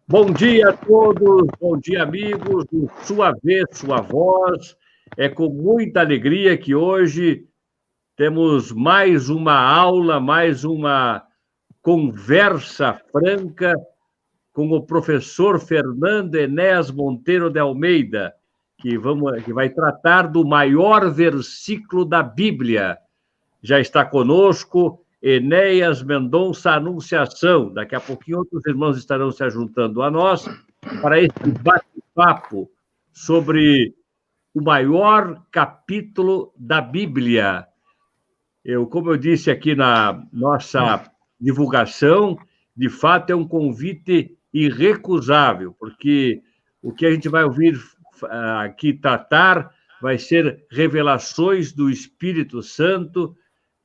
Bom dia a todos, bom dia, amigos, do Sua Vez, Sua Voz. É com muita alegria que hoje temos mais uma aula, mais uma conversa franca com o professor Fernando Enéas Monteiro de Almeida, que vai tratar do maior versículo da Bíblia. Já está conosco Enéas Mendonça Anunciação. Daqui a pouquinho outros irmãos estarão se juntando a nós para esse bate-papo sobre o maior capítulo da Bíblia. Como eu disse aqui na nossa divulgação, de fato é um convite irrecusável, porque o que a gente vai ouvir aqui tratar vai ser revelações do Espírito Santo,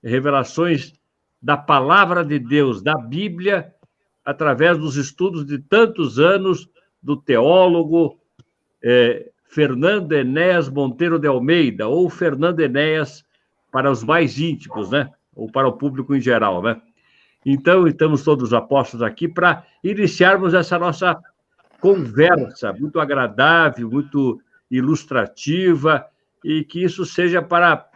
revelações da palavra de Deus, da Bíblia, através dos estudos de tantos anos do teólogo Fernando Enéas Monteiro de Almeida, ou Fernando Enéas para os mais íntimos, né? Ou para o público em geral, né? Então, estamos todos apostos aqui para iniciarmos essa nossa conversa muito agradável, muito ilustrativa, e que isso seja para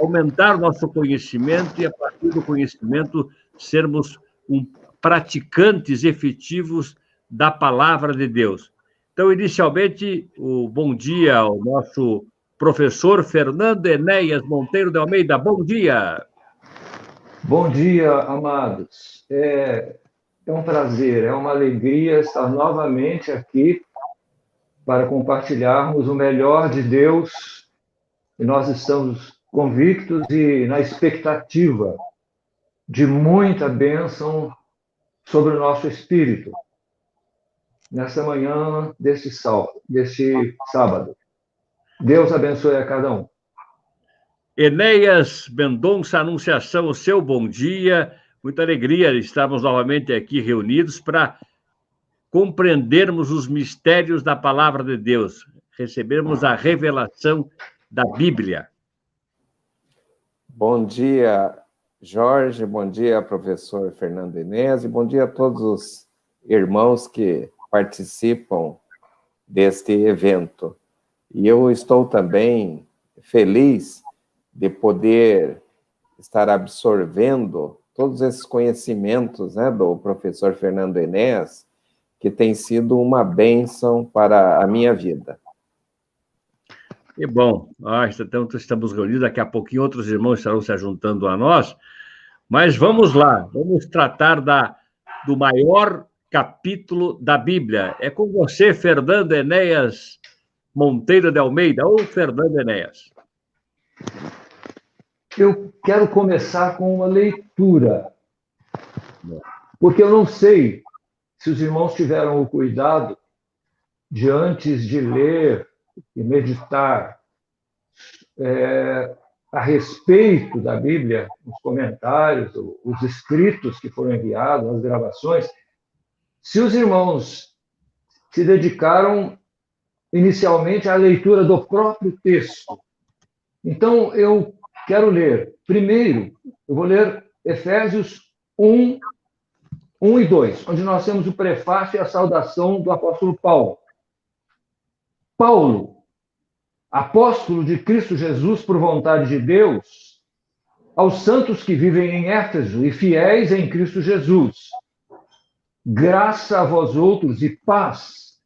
aumentar nosso conhecimento e, a partir do conhecimento, sermos praticantes efetivos da palavra de Deus. Então, inicialmente, o bom dia ao nosso professor Fernando Enéas Monteiro de Almeida. Bom dia! Bom dia, amados. É um prazer, é uma alegria estar novamente aqui para compartilharmos o melhor de Deus. E nós estamos convictos e na expectativa de muita bênção sobre o nosso espírito nessa manhã deste sábado. Deus abençoe a cada um. Enéas Mendonça Anunciação, o seu bom dia. Muita alegria estarmos novamente aqui reunidos para compreendermos os mistérios da palavra de Deus, recebermos a revelação da Bíblia. Bom dia, Jorge, bom dia, professor Fernando Enéas, e bom dia a todos os irmãos que participam deste evento. E eu estou também feliz de poder estar absorvendo todos esses conhecimentos, né, do professor Fernando Enéas, que tem sido uma bênção para a minha vida. Que bom. Então, estamos reunidos, daqui a pouquinho outros irmãos estarão se juntando a nós, mas vamos lá, vamos tratar do maior capítulo da Bíblia. É com você, Fernando Enéas Monteiro de Almeida, ou Fernando Enéas. Eu quero começar com uma leitura, porque eu não sei se os irmãos tiveram o cuidado de, antes de ler e meditar a respeito da Bíblia, os comentários, os escritos que foram enviados, as gravações, se os irmãos se dedicaram inicialmente à leitura do próprio texto. Então, eu quero ler. Primeiro, eu vou ler Efésios 1 e 2, onde nós temos o prefácio e a saudação do apóstolo Paulo. Paulo, apóstolo de Cristo Jesus por vontade de Deus, aos santos que vivem em Éfeso e fiéis em Cristo Jesus, graça a vós outros e paz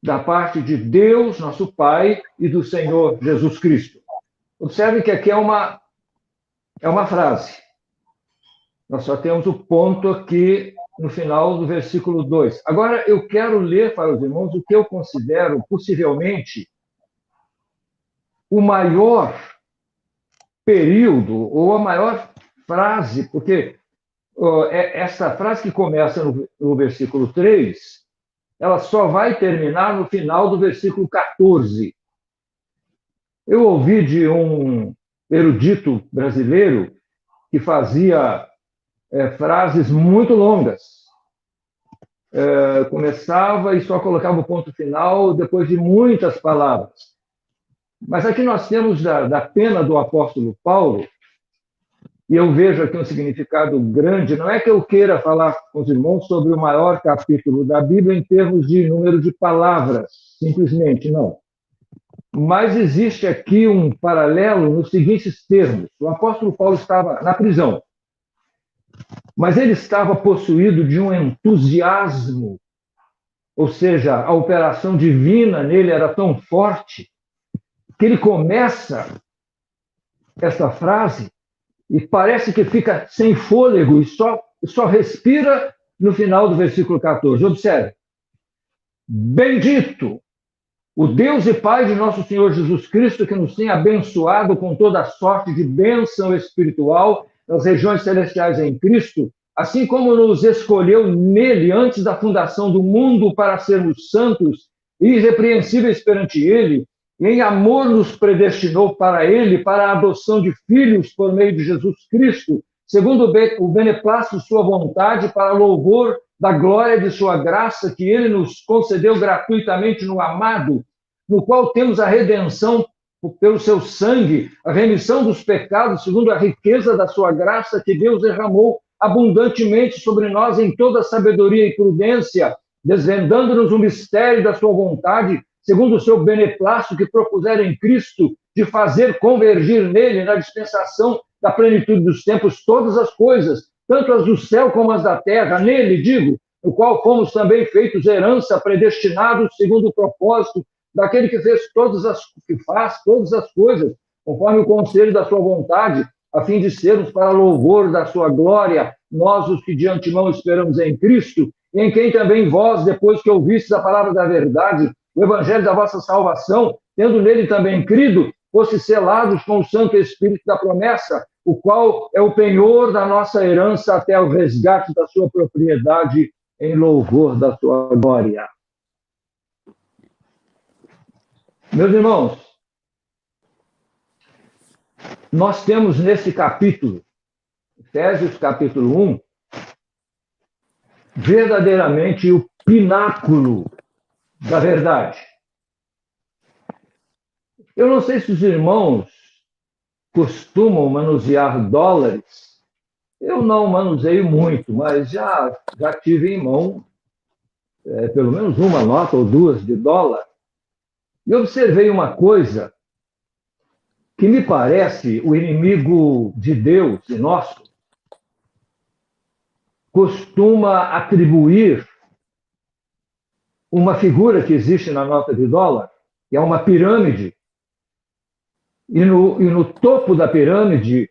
da parte de Deus, nosso Pai, e do Senhor Jesus Cristo. Observe que aqui é uma frase. Nós só temos o ponto aqui no final do versículo 2. Agora, eu quero ler para os irmãos o que eu considero, possivelmente, o maior período, ou a maior frase, porque essa frase que começa no versículo 3, ela só vai terminar no final do versículo 14. Eu ouvi de um erudito brasileiro que fazia frases muito longas. Começava e só colocava o ponto final depois de muitas palavras. Mas aqui nós temos da pena do apóstolo Paulo e eu vejo aqui um significado grande. Não é que eu queira falar com os irmãos sobre o maior capítulo da Bíblia em termos de número de palavras, simplesmente, não. Mas existe aqui um paralelo nos seguintes termos. O apóstolo Paulo estava na prisão, mas ele estava possuído de um entusiasmo, ou seja, a operação divina nele era tão forte que ele começa esta frase e parece que fica sem fôlego e só respira no final do versículo 14. Observe. Bendito o Deus e Pai de nosso Senhor Jesus Cristo, que nos tem abençoado com toda a sorte de bênção espiritual nas regiões celestiais em Cristo, assim como nos escolheu nele antes da fundação do mundo para sermos santos e irrepreensíveis perante ele, e em amor nos predestinou para ele, para a adoção de filhos por meio de Jesus Cristo, segundo o beneplácito de sua vontade, para louvor da glória de sua graça, que ele nos concedeu gratuitamente no amado, no qual temos a redenção pelo seu sangue, a remissão dos pecados, segundo a riqueza da sua graça, que Deus derramou abundantemente sobre nós em toda sabedoria e prudência, desvendando-nos o mistério da sua vontade, segundo o seu beneplácito que propusera em Cristo, de fazer convergir nele, na dispensação da plenitude dos tempos, todas as coisas, tanto as do céu como as da terra, nele, digo, no qual fomos também feitos herança, predestinados segundo o propósito daquele que faz todas as coisas, conforme o conselho da sua vontade, a fim de sermos para louvor da sua glória, nós os que de antemão esperamos em Cristo, e em quem também vós, depois que ouvistes a palavra da verdade, o evangelho da vossa salvação, tendo nele também crido, fosse selados com o Santo Espírito da promessa, o qual é o penhor da nossa herança até o resgate da sua propriedade em louvor da sua glória. Meus irmãos, nós temos nesse capítulo, Efésios capítulo 1, verdadeiramente o pináculo da verdade. Eu não sei se os irmãos costumam manusear dólares. Eu não manuseio muito, mas já tive em mão pelo menos uma nota ou duas de dólar. E observei uma coisa que me parece o inimigo de Deus e nosso costuma atribuir uma figura que existe na nota de dólar, que é uma pirâmide, e no topo da pirâmide,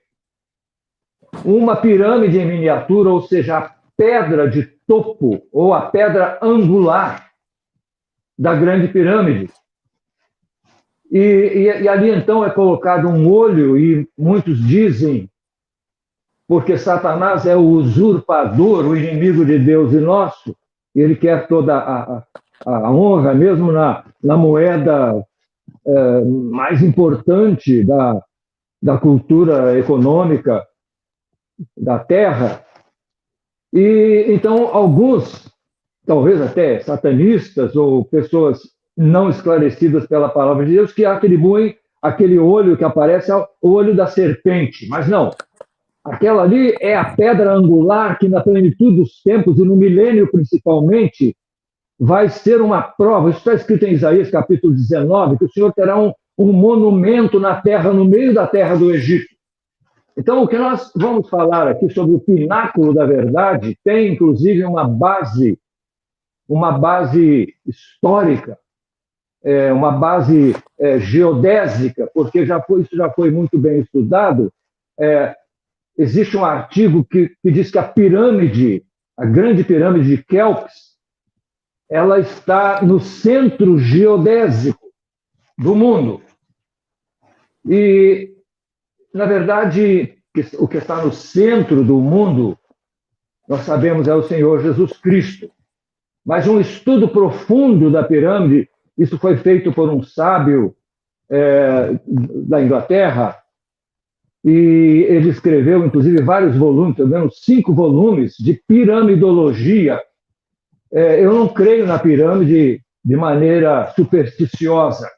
uma pirâmide em miniatura, ou seja, a pedra de topo, ou a pedra angular da grande pirâmide. E ali, então, é colocado um olho, e muitos dizem, porque Satanás é o usurpador, o inimigo de Deus e nosso, e ele quer toda a honra, mesmo na moeda mais importante da cultura econômica da Terra. E então alguns, talvez até satanistas ou pessoas não esclarecidas pela palavra de Deus, que atribuem aquele olho que aparece ao olho da serpente, mas não. Aquela ali é a pedra angular que na plenitude dos tempos e no milênio principalmente vai ser uma prova. Isso está escrito em Isaías capítulo 19, que o Senhor terá um monumento na terra, no meio da terra do Egito. Então, o que nós vamos falar aqui sobre o pináculo da verdade tem, inclusive, uma base histórica, uma base geodésica, porque isso já foi muito bem estudado. Existe um artigo que diz que a grande pirâmide de Quéops, ela está no centro geodésico do mundo. E, na verdade, o que está no centro do mundo, nós sabemos, é o Senhor Jesus Cristo. Mas um estudo profundo da pirâmide, isso foi feito por um sábio da Inglaterra, e ele escreveu, inclusive, vários volumes, pelo menos 5 volumes, de piramidologia. Eu não creio na pirâmide de maneira supersticiosa.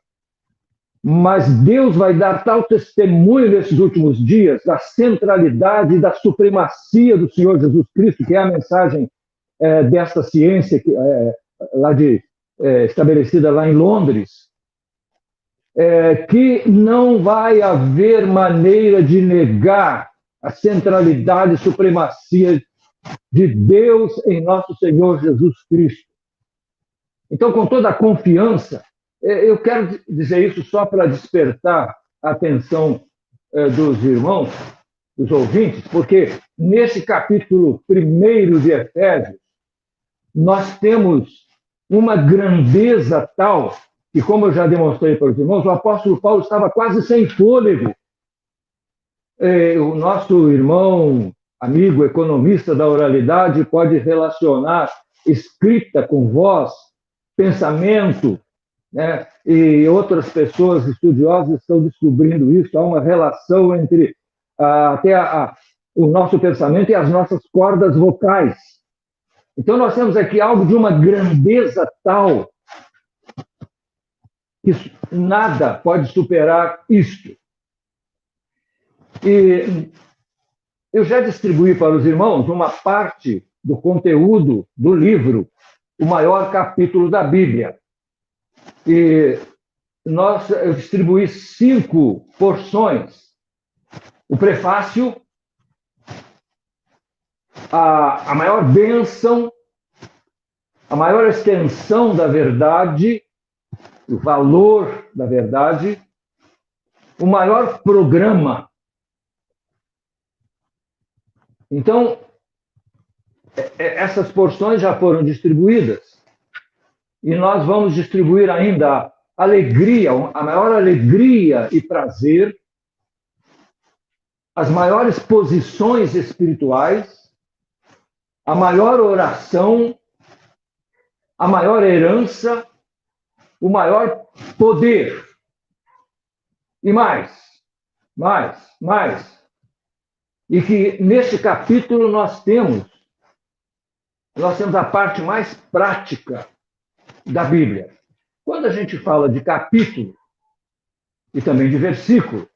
mas Deus vai dar tal testemunho nesses últimos dias da centralidade e da supremacia do Senhor Jesus Cristo, que é a mensagem desta ciência estabelecida lá em Londres, que não vai haver maneira de negar a centralidade e supremacia de Deus em nosso Senhor Jesus Cristo. Então, com toda a confiança, eu quero dizer isso só para despertar a atenção dos irmãos, dos ouvintes, porque nesse capítulo 1 de Efésios, nós temos uma grandeza tal que, como eu já demonstrei para os irmãos, o apóstolo Paulo estava quase sem fôlego. O nosso irmão, amigo, economista da oralidade, pode relacionar escrita com voz, pensamento, né? E outras pessoas estudiosas estão descobrindo isso. Há uma relação entre o nosso pensamento e as nossas cordas vocais. Então, nós temos aqui algo de uma grandeza tal que nada pode superar isto. E eu já distribuí para os irmãos uma parte do conteúdo do livro, o maior capítulo da Bíblia. E eu distribuí 5 porções. O prefácio, a maior bênção, a maior extensão da verdade, o valor da verdade, o maior programa. Então, essas porções já foram distribuídas e nós vamos distribuir ainda a alegria, a maior alegria e prazer, as maiores posições espirituais, a maior oração, a maior herança, o maior poder. E mais. E que neste capítulo nós temos a parte mais prática da Bíblia. Quando a gente fala de capítulo e também de versículo,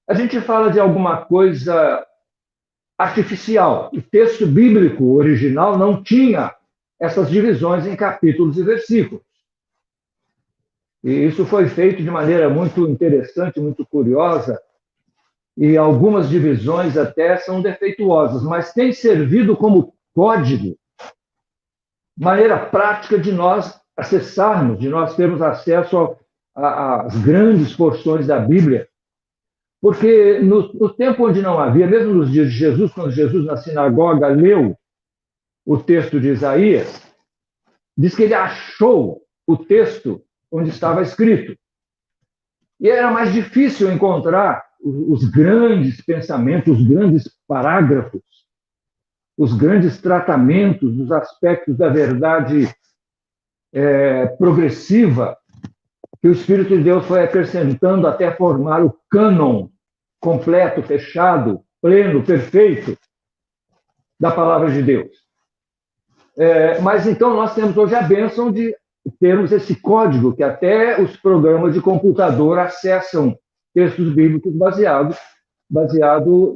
a gente fala de alguma coisa artificial. O texto bíblico original não tinha essas divisões em capítulos e versículos. E isso foi feito de maneira muito interessante, muito curiosa, e algumas divisões até são defeituosas, mas tem servido como código, maneira prática de nós acessarmos, de nós termos acesso às grandes porções da Bíblia. Porque no tempo onde não havia, mesmo nos dias de Jesus, quando Jesus na sinagoga leu o texto de Isaías, diz que ele achou o texto onde estava escrito. E era mais difícil encontrar os grandes pensamentos, os grandes parágrafos, os grandes tratamentos dos aspectos da verdade progressiva que o Espírito de Deus foi acrescentando até formar o cânon completo, fechado, pleno, perfeito da palavra de Deus. Mas então nós temos hoje a bênção de termos esse código que até os programas de computador acessam textos bíblicos baseado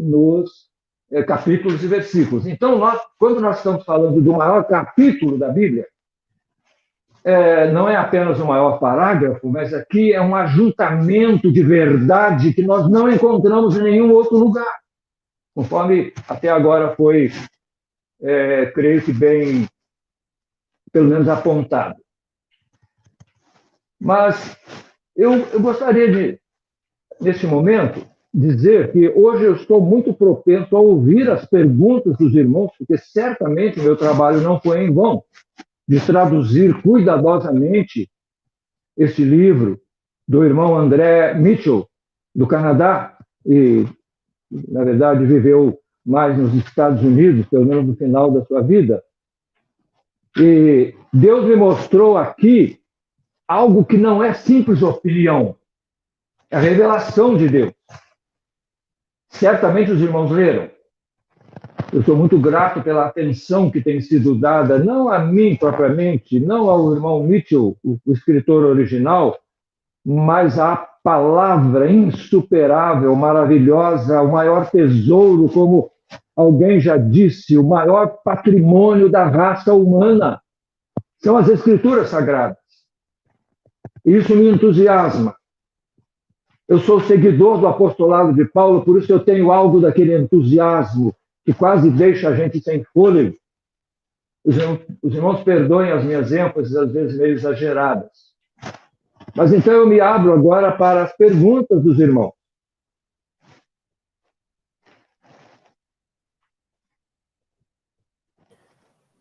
nos capítulos e versículos. Então, quando nós estamos falando do maior capítulo da Bíblia, não é apenas o maior parágrafo, mas aqui é um ajuntamento de verdade que nós não encontramos em nenhum outro lugar, conforme até agora foi, creio que bem, pelo menos apontado. Mas eu gostaria de, neste momento, dizer que hoje eu estou muito propenso a ouvir as perguntas dos irmãos, porque certamente meu trabalho não foi em vão de traduzir cuidadosamente este livro do irmão André Mitchell, do Canadá, e, na verdade, viveu mais nos Estados Unidos, pelo menos no final da sua vida. E Deus me mostrou aqui algo que não é simples opinião, é a revelação de Deus. Certamente os irmãos leram. Eu sou muito grato pela atenção que tem sido dada, não a mim propriamente, não ao irmão Mitchell, o escritor original, mas a palavra insuperável, maravilhosa, o maior tesouro, como alguém já disse, o maior patrimônio da raça humana, são as Escrituras Sagradas. Isso me entusiasma. Eu sou seguidor do apostolado de Paulo, por isso eu tenho algo daquele entusiasmo que quase deixa a gente sem fôlego. Os irmãos perdoem as minhas ênfases, às vezes meio exageradas. Mas então eu me abro agora para as perguntas dos irmãos.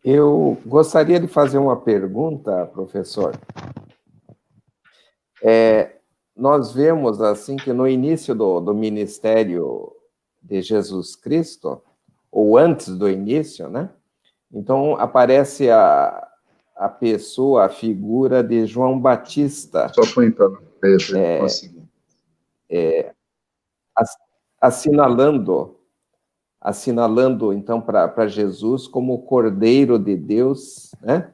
Eu gostaria de fazer uma pergunta, professor. Nós vemos assim que no início do ministério de Jesus Cristo, ou antes do início, né? Então aparece a pessoa, a figura de João Batista. Só apontando. Assinalando então para Jesus como o Cordeiro de Deus, né?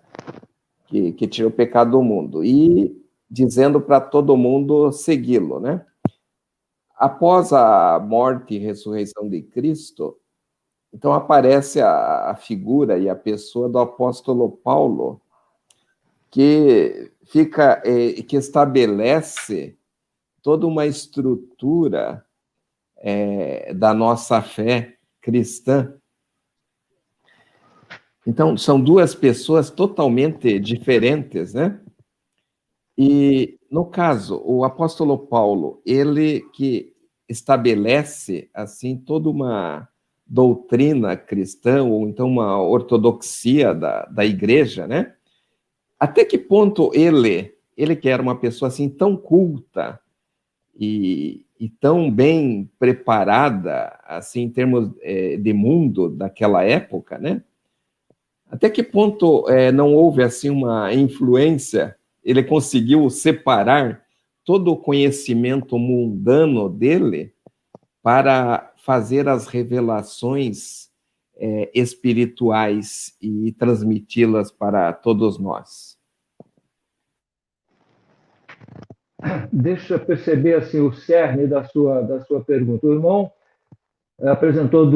Que tira o pecado do mundo. E dizendo para todo mundo segui-lo, né? Após a morte e ressurreição de Cristo, então aparece a figura e a pessoa do apóstolo Paulo, que que estabelece toda uma estrutura da nossa fé cristã. Então, são duas pessoas totalmente diferentes, né? E, no caso, o apóstolo Paulo, ele que estabelece, assim, toda uma doutrina cristã, ou então uma ortodoxia da igreja, né? Até que ponto ele que era uma pessoa, assim, tão culta e tão bem preparada, assim, em termos de mundo daquela época, né? Até que ponto não houve, assim, uma influência. Ele conseguiu separar todo o conhecimento mundano dele para fazer as revelações espirituais e transmiti-las para todos nós. Deixa eu perceber assim, o cerne da sua pergunta. O irmão apresentou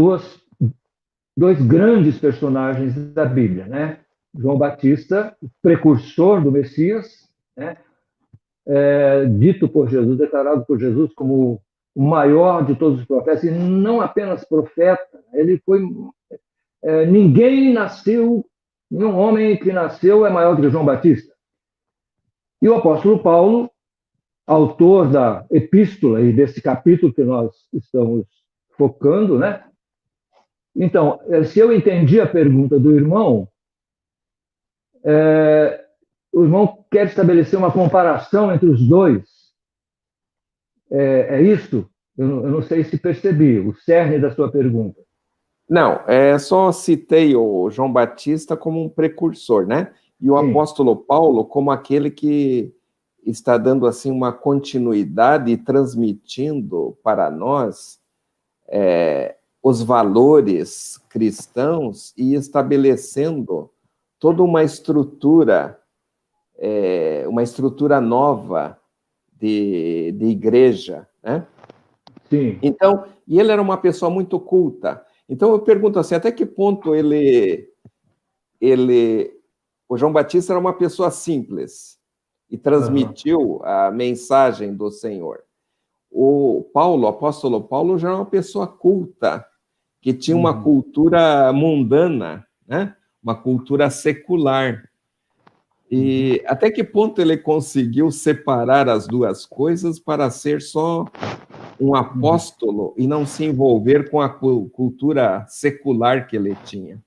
dois grandes personagens da Bíblia, né? João Batista, precursor do Messias, né? Dito por Jesus, declarado por Jesus como o maior de todos os profetas, e não apenas profeta, ele foi... ninguém nasceu, nenhum homem que nasceu é maior do que João Batista. E o apóstolo Paulo, autor da epístola e desse capítulo que nós estamos focando, né? Então, se eu entendi a pergunta do irmão, o irmão quer estabelecer uma comparação entre os dois. É isso? Eu não sei se percebi o cerne da sua pergunta. Não, só citei o João Batista como um precursor, né? E o apóstolo Paulo como aquele que está dando assim uma continuidade e transmitindo para nós os valores cristãos e estabelecendo toda uma estrutura nova de igreja, né? Sim. Então, e ele era uma pessoa muito culta. Então eu pergunto assim, até que ponto o João Batista era uma pessoa simples e transmitiu a mensagem do Senhor. O apóstolo Paulo, já era uma pessoa culta, que tinha uma cultura mundana, né? Uma cultura secular. E até que ponto ele conseguiu separar as duas coisas para ser só um apóstolo e não se envolver com a cultura secular que ele tinha?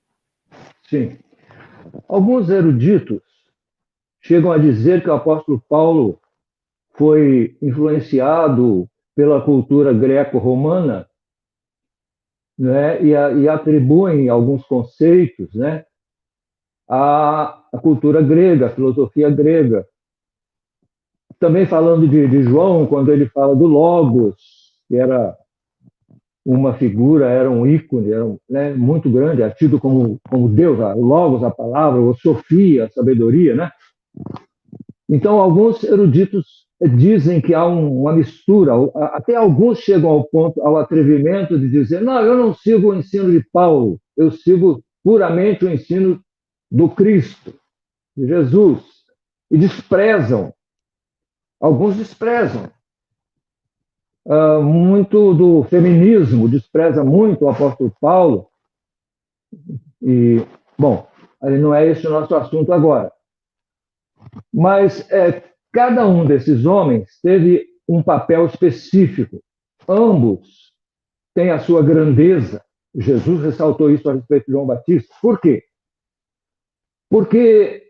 Sim. Alguns eruditos chegam a dizer que o apóstolo Paulo foi influenciado pela cultura greco-romana, né, e atribuem alguns conceitos, né, à cultura grega, à filosofia grega. Também falando de João, quando ele fala do Logos, que era uma figura, era um ícone, era muito grande, é tido como Deus, o Logos, a palavra, ou Sofia, a sabedoria, né? Então, alguns eruditos dizem que há uma mistura, até alguns chegam ao ponto, ao atrevimento de dizer: não, eu não sigo o ensino de Paulo, eu sigo puramente o ensino do Cristo, de Jesus, e desprezam, alguns desprezam muito do feminismo, despreza muito o apóstolo Paulo, e, bom, não é esse o nosso assunto agora. Mas cada um desses homens teve um papel específico. Ambos têm a sua grandeza. Jesus ressaltou isso a respeito de João Batista. Por quê? Porque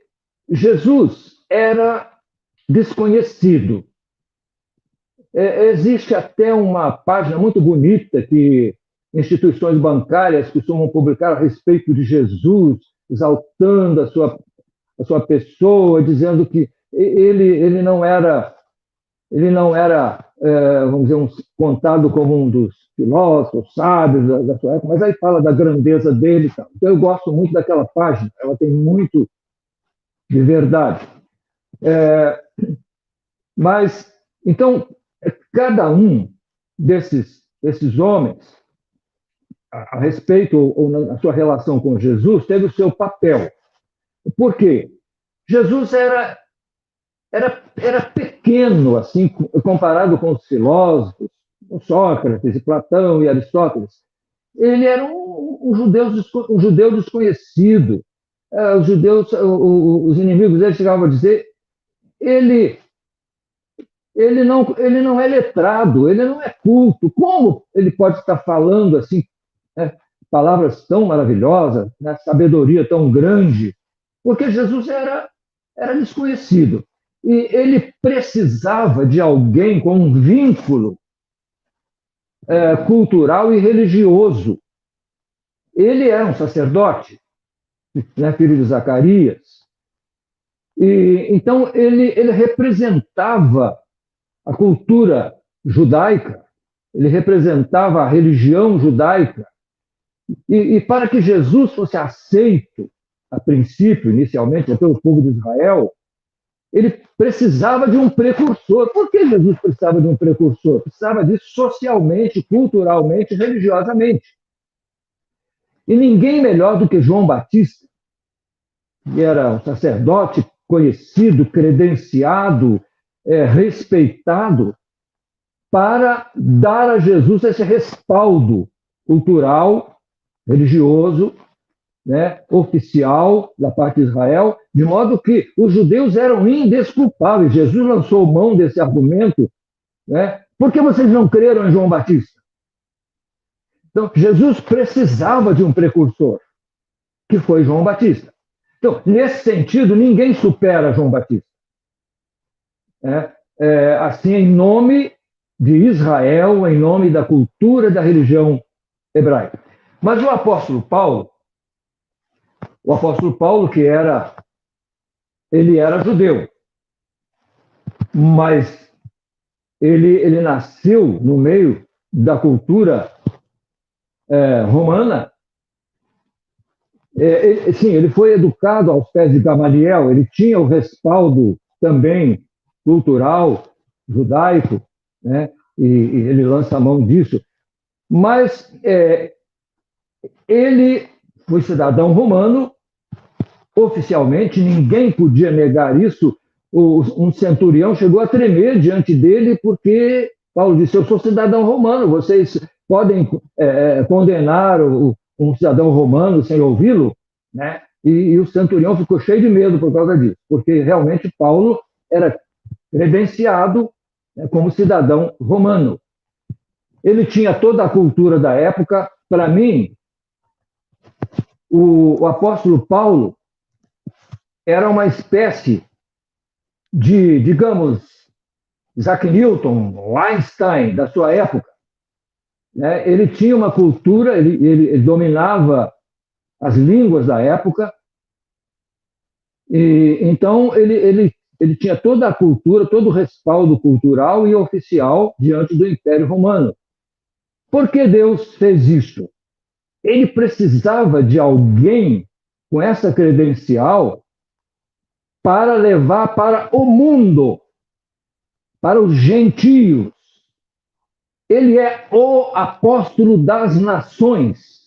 Jesus era desconhecido. Existe até uma página muito bonita que instituições bancárias costumam publicar a respeito de Jesus, exaltando a sua pessoa, dizendo que ele não era, vamos dizer, contado como um dos filósofos, sábios da sua época, mas aí fala da grandeza dele. Então eu gosto muito daquela página, ela tem muito de verdade. Mas, então, cada um desses homens, a respeito ou na sua relação com Jesus, teve o seu papel. Por quê? Jesus era pequeno, assim, comparado com os filósofos, com Sócrates, e Platão e Aristóteles. Ele era um judeu desconhecido. Os judeus, os inimigos dele chegavam a dizer: ele não é letrado, ele não é culto. Como ele pode estar falando assim, né, palavras tão maravilhosas, né, sabedoria tão grande? Porque Jesus era desconhecido. E ele precisava de alguém com um vínculo cultural e religioso. Ele era um sacerdote, né, filho de Zacarias. E então ele representava a cultura judaica, ele representava a religião judaica. E para que Jesus fosse aceito, a princípio, inicialmente, pelo povo de Israel, ele precisava de um precursor. Por que Jesus precisava de um precursor? Precisava disso socialmente, culturalmente, religiosamente. E ninguém melhor do que João Batista, que era um sacerdote conhecido, credenciado, respeitado, para dar a Jesus esse respaldo cultural, religioso, né, oficial da parte de Israel, de modo que os judeus eram indesculpáveis. Jesus lançou mão desse argumento, né? Por que vocês não creram em João Batista? Então, Jesus precisava de um precursor, que foi João Batista. Então, nesse sentido, ninguém supera João Batista. Assim, em nome de Israel, em nome da cultura e da religião hebraica. Mas o apóstolo Paulo, que ele era judeu, mas ele nasceu no meio da cultura romana. Ele foi educado aos pés de Gamaliel, ele tinha o respaldo também cultural, judaico, né? E ele lança a mão disso. Mas ele foi cidadão romano, oficialmente, ninguém podia negar isso. Um centurião chegou a tremer diante dele porque Paulo disse: eu sou cidadão romano, vocês podem condenar um cidadão romano sem ouvi-lo? Né? E o centurião ficou cheio de medo por causa disso, porque realmente Paulo era credenciado, né, como cidadão romano. Ele tinha toda a cultura da época. Para mim, o apóstolo Paulo era uma espécie de, digamos, Isaac Newton, Einstein da sua época. Né? Ele tinha uma cultura, ele dominava as línguas da época, e então ele tinha toda a cultura, todo o respaldo cultural e oficial diante do Império Romano. Por que Deus fez isso? Ele precisava de alguém com essa credencial para levar para o mundo, para os gentios. Ele é o apóstolo das nações.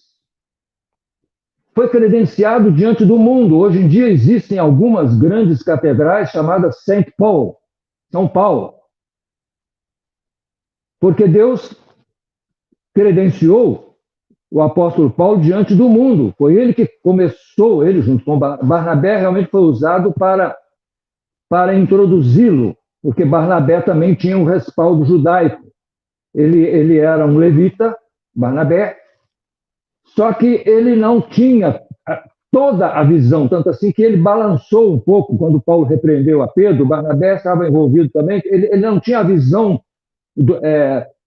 Foi credenciado diante do mundo. Hoje em dia existem algumas grandes catedrais chamadas Saint Paul, São Paulo. Porque Deus credenciou o apóstolo Paulo diante do mundo. Foi ele que começou, ele junto com Barnabé, realmente foi usado para introduzi-lo, porque Barnabé também tinha um respaldo judaico. Ele era um levita, Barnabé, só que ele não tinha toda a visão, tanto assim que ele balançou um pouco quando Paulo repreendeu a Pedro. Barnabé estava envolvido também, ele não tinha a visão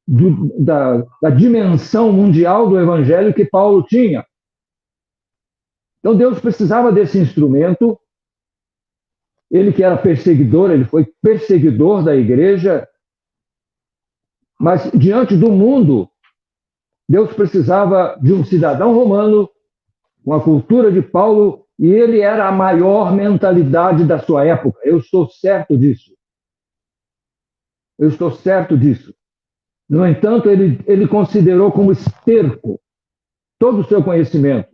da dimensão mundial do evangelho que Paulo tinha. Então Deus precisava desse instrumento. Ele que era perseguidor, ele foi perseguidor da igreja, mas diante do mundo, Deus precisava de um cidadão romano com a cultura de Paulo, e ele era a maior mentalidade da sua época. Eu estou certo disso. Eu estou certo disso. No entanto, ele considerou como esterco todo o seu conhecimento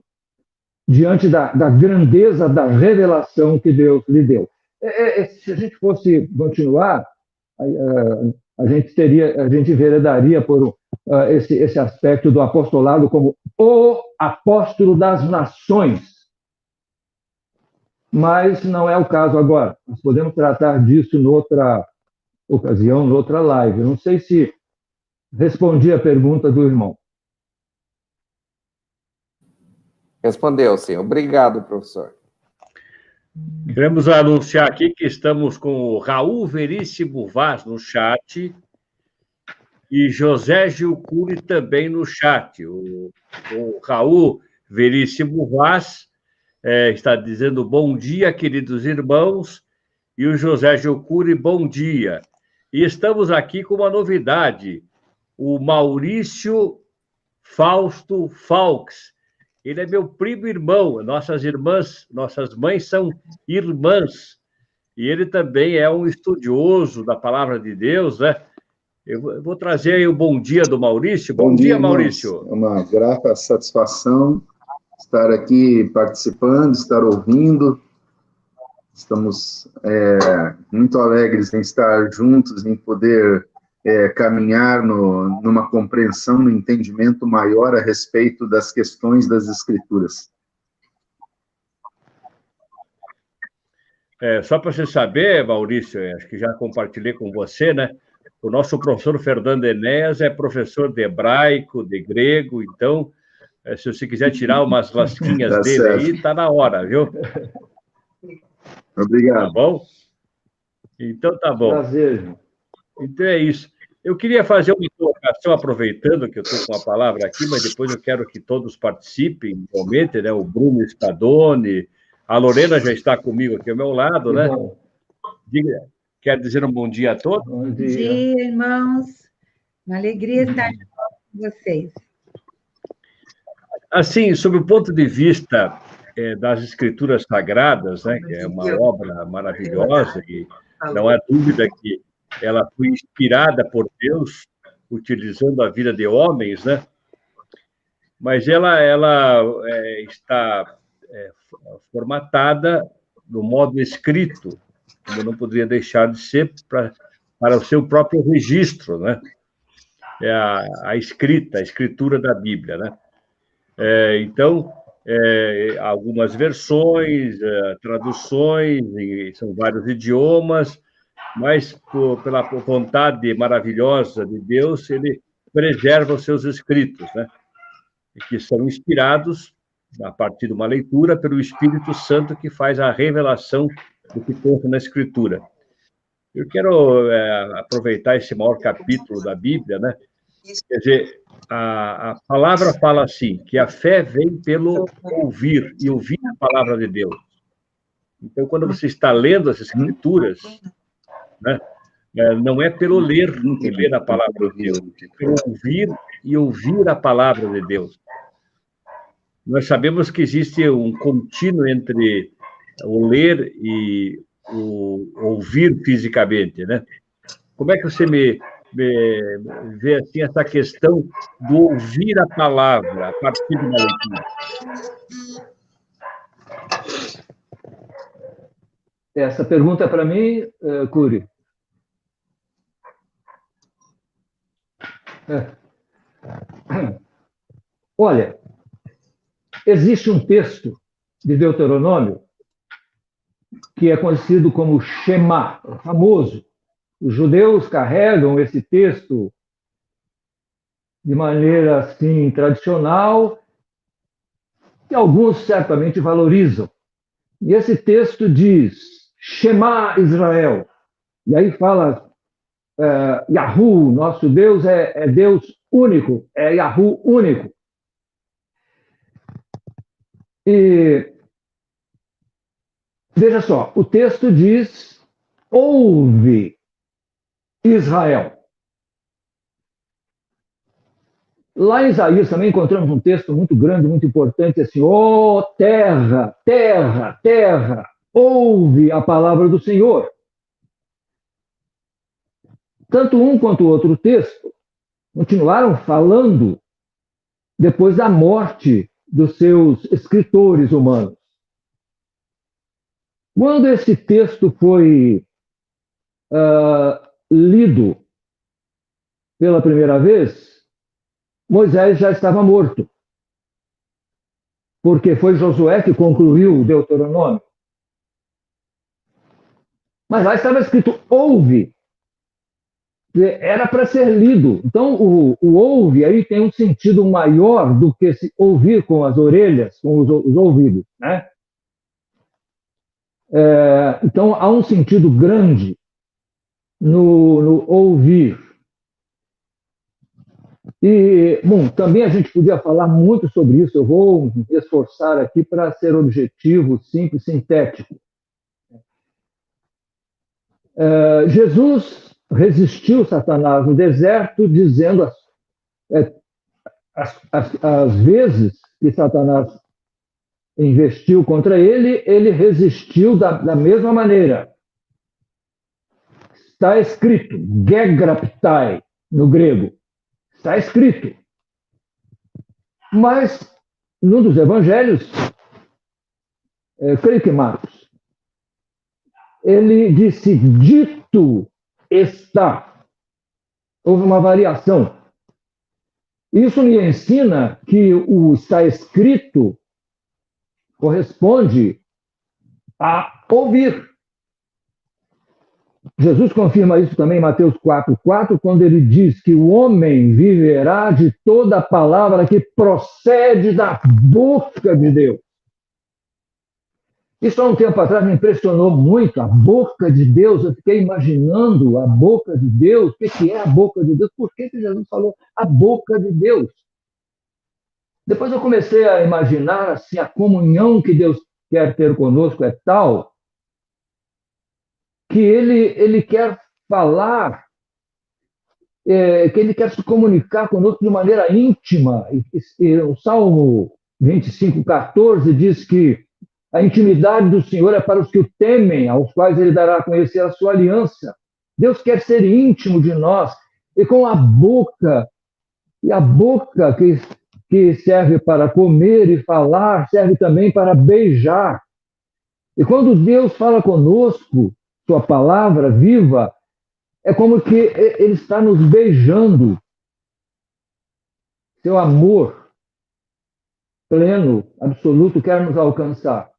diante da grandeza da revelação que Deus lhe deu. Se a gente fosse continuar, a gente enveredaria por esse aspecto do apostolado como o apóstolo das nações. Mas não é o caso agora. Nós podemos tratar disso noutra ocasião, noutra live. Não sei se respondi a pergunta do irmão. Respondeu, sim. Obrigado, professor. Queremos anunciar aqui que estamos com o Raul Veríssimo Vaz no chat e José Gil Cury também no chat. O Raul Veríssimo Vaz está dizendo bom dia, queridos irmãos, e o José Gil Cury, bom dia. E estamos aqui com uma novidade, o Maurício Fausto Falks. Ele é meu primo irmão, nossas mães são irmãs, e ele também é um estudioso da palavra de Deus, né? Eu vou trazer aí o bom dia do Maurício. Bom dia, Maurício. É uma grata satisfação estar aqui participando, estar ouvindo. Estamos muito alegres em estar juntos, em poder caminhar numa compreensão, no entendimento maior a respeito das questões das Escrituras. Só para você saber, Maurício, acho que já compartilhei com você, né? O nosso professor Fernando Enéas é professor de hebraico, de grego, então, se você quiser tirar umas lasquinhas Tá dele certo. aí, tá na hora, viu? Obrigado. Tá bom? Então, tá bom. Prazer. Então, é isso. Eu queria fazer uma colocação, aproveitando que eu estou com a palavra aqui, mas depois eu quero que todos participem, igualmente, né? O Bruno Spadoni, a Lorena já está comigo aqui ao meu lado, né? Quer dizer um bom dia a todos? Bom Bom dia, irmãos. Uma alegria estar com vocês. Assim, sob o ponto de vista das Escrituras Sagradas, né, que é uma obra maravilhosa, e não há dúvida que ela foi inspirada por Deus, utilizando a vida de homens, né? Mas ela está formatada no modo escrito, como não poderia deixar de ser, para o seu próprio registro, né? É a escritura da Bíblia, né? Então, algumas versões, traduções, são vários idiomas, mas pela vontade maravilhosa de Deus, ele preserva os seus escritos, né? Que são inspirados, a partir de uma leitura, pelo Espírito Santo, que faz a revelação do que consta na Escritura. Eu quero aproveitar esse maior capítulo da Bíblia, né? Quer dizer, a palavra fala assim, que a fé vem pelo ouvir, e ouvir a palavra de Deus. Então, quando você está lendo as Escrituras, né, não é pelo ler e ler a palavra de Deus, é pelo ouvir e ouvir a palavra de Deus. Nós sabemos que existe um contínuo entre o ler e ouvir fisicamente, né? Como é que você me vê assim essa questão do ouvir a palavra a partir de uma leitura? Essa pergunta é para mim, Cury. Olha, existe um texto de Deuteronômio que é conhecido como Shema, famoso. Os judeus carregam esse texto de maneira assim tradicional e alguns certamente valorizam. E esse texto diz: Shema Israel. E aí fala Yahu, nosso Deus é Deus único, é Yahu único. E veja só, o texto diz: ouve Israel. Lá em Isaías também encontramos um texto muito grande, muito importante, assim: ó terra, terra, terra, ouve a palavra do Senhor. Tanto um quanto o outro texto continuaram falando depois da morte dos seus escritores humanos. Quando esse texto foi lido pela primeira vez, Moisés já estava morto, porque foi Josué que concluiu o Deuteronômio. Mas lá estava escrito ouve, era para ser lido. Então, o ouve aí tem um sentido maior do que se ouvir com as orelhas, com os ouvidos, né? Então, há um sentido grande no ouvir. E, bom, também a gente podia falar muito sobre isso, eu vou me esforçar aqui para ser objetivo, simples, sintético. Jesus resistiu Satanás no deserto, dizendo as vezes que Satanás investiu contra ele, ele resistiu da mesma maneira. Está escrito, gegraptai, no grego. Está escrito. Mas, num dos evangelhos, creio que Marcos, ele disse, dito está. Houve uma variação. Isso me ensina que o está escrito corresponde a ouvir. Jesus confirma isso também em Mateus 4,4, quando ele diz que o homem viverá de toda palavra que procede da boca de Deus. Isso há um tempo atrás me impressionou muito, a boca de Deus. Eu fiquei imaginando a boca de Deus, o que é a boca de Deus, por que Jesus falou a boca de Deus? Depois eu comecei a imaginar assim, a comunhão que Deus quer ter conosco é tal que ele quer falar, que ele quer se comunicar conosco de maneira íntima. E o Salmo 25,14 diz que a intimidade do Senhor é para os que o temem, aos quais ele dará a conhecer a sua aliança. Deus quer ser íntimo de nós, e com a boca, e a boca que serve para comer e falar, serve também para beijar. E quando Deus fala conosco, sua palavra viva, é como que ele está nos beijando. Seu amor pleno, absoluto, quer nos alcançar.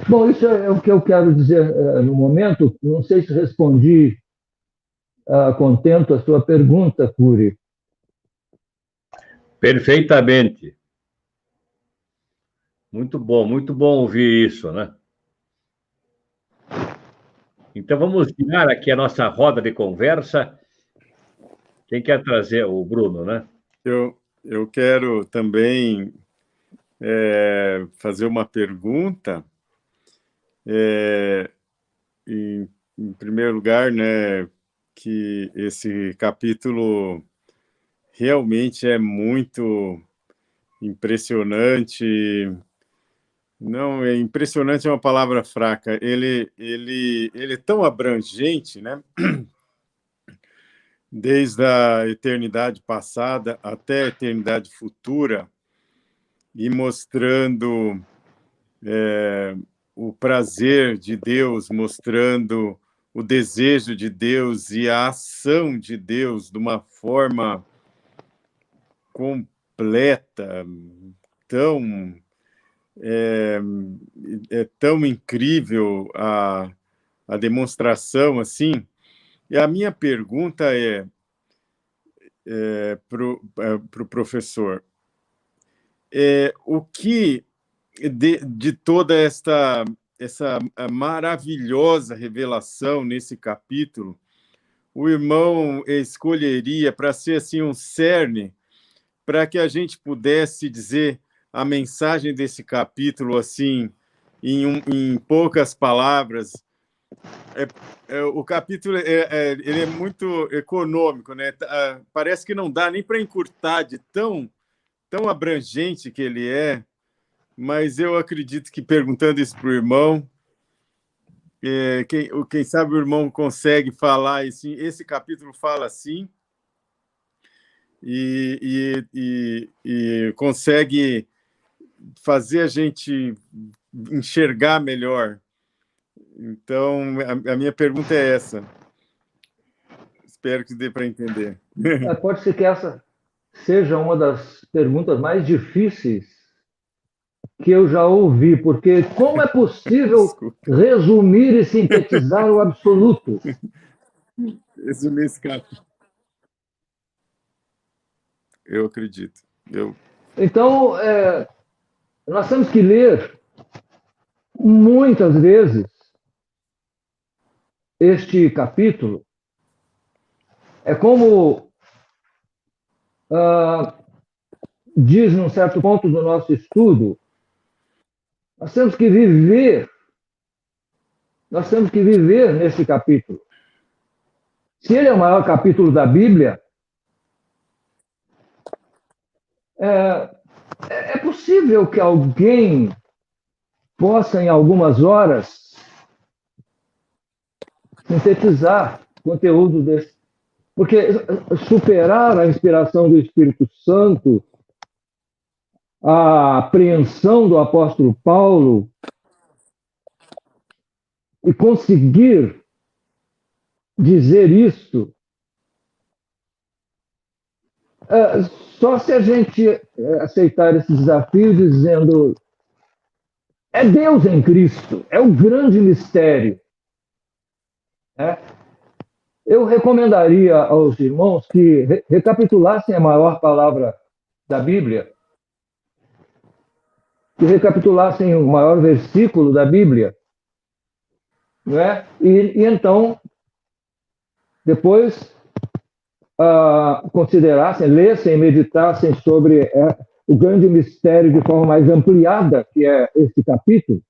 Bom, isso é o que eu quero dizer no momento. Não sei se respondi contento a sua pergunta, Cury. Perfeitamente. Muito bom ouvir isso, né? Então, vamos virar aqui a nossa roda de conversa. Quem quer trazer? O Bruno, né? Eu quero também fazer uma pergunta. Em primeiro lugar, né, que esse capítulo realmente é muito impressionante, Não, é impressionante, é uma palavra fraca. Ele é tão abrangente, né? Desde a eternidade passada até a eternidade futura, e mostrando o prazer de Deus, mostrando o desejo de Deus e a ação de Deus de uma forma completa, tão tão incrível a demonstração assim. E a minha pergunta para o professor, o que de toda essa maravilhosa revelação nesse capítulo o irmão escolheria para ser assim um cerne, para que a gente pudesse dizer a mensagem desse capítulo assim em poucas palavras? O capítulo ele é muito econômico, né? Parece que não dá nem para encurtar de tão abrangente que ele é, mas eu acredito que, perguntando isso para o irmão, quem sabe o irmão consegue falar assim, esse capítulo fala assim, e consegue fazer a gente enxergar melhor. Então, a minha pergunta é essa. Espero que dê para entender. Pode ser que essa seja uma das perguntas mais difíceis que eu já ouvi, porque como é possível resumir e sintetizar o absoluto? Resumir esse capítulo. Eu acredito. Então, nós temos que ler muitas vezes este capítulo. É como diz num certo ponto do nosso estudo, nós temos que viver neste capítulo. Se ele é o maior capítulo da Bíblia, é possível que alguém possa, em algumas horas, sintetizar o conteúdo desse. Porque superar a inspiração do Espírito Santo, a apreensão do apóstolo Paulo, e conseguir dizer isto, só se a gente aceitar esse desafio dizendo: é Deus em Cristo, é o grande mistério. Eu recomendaria aos irmãos que recapitulassem a maior palavra da Bíblia, que recapitulassem o maior versículo da Bíblia, não é? E então, depois, considerassem, lessem, meditassem sobre o grande mistério de forma mais ampliada, que é esse capítulo,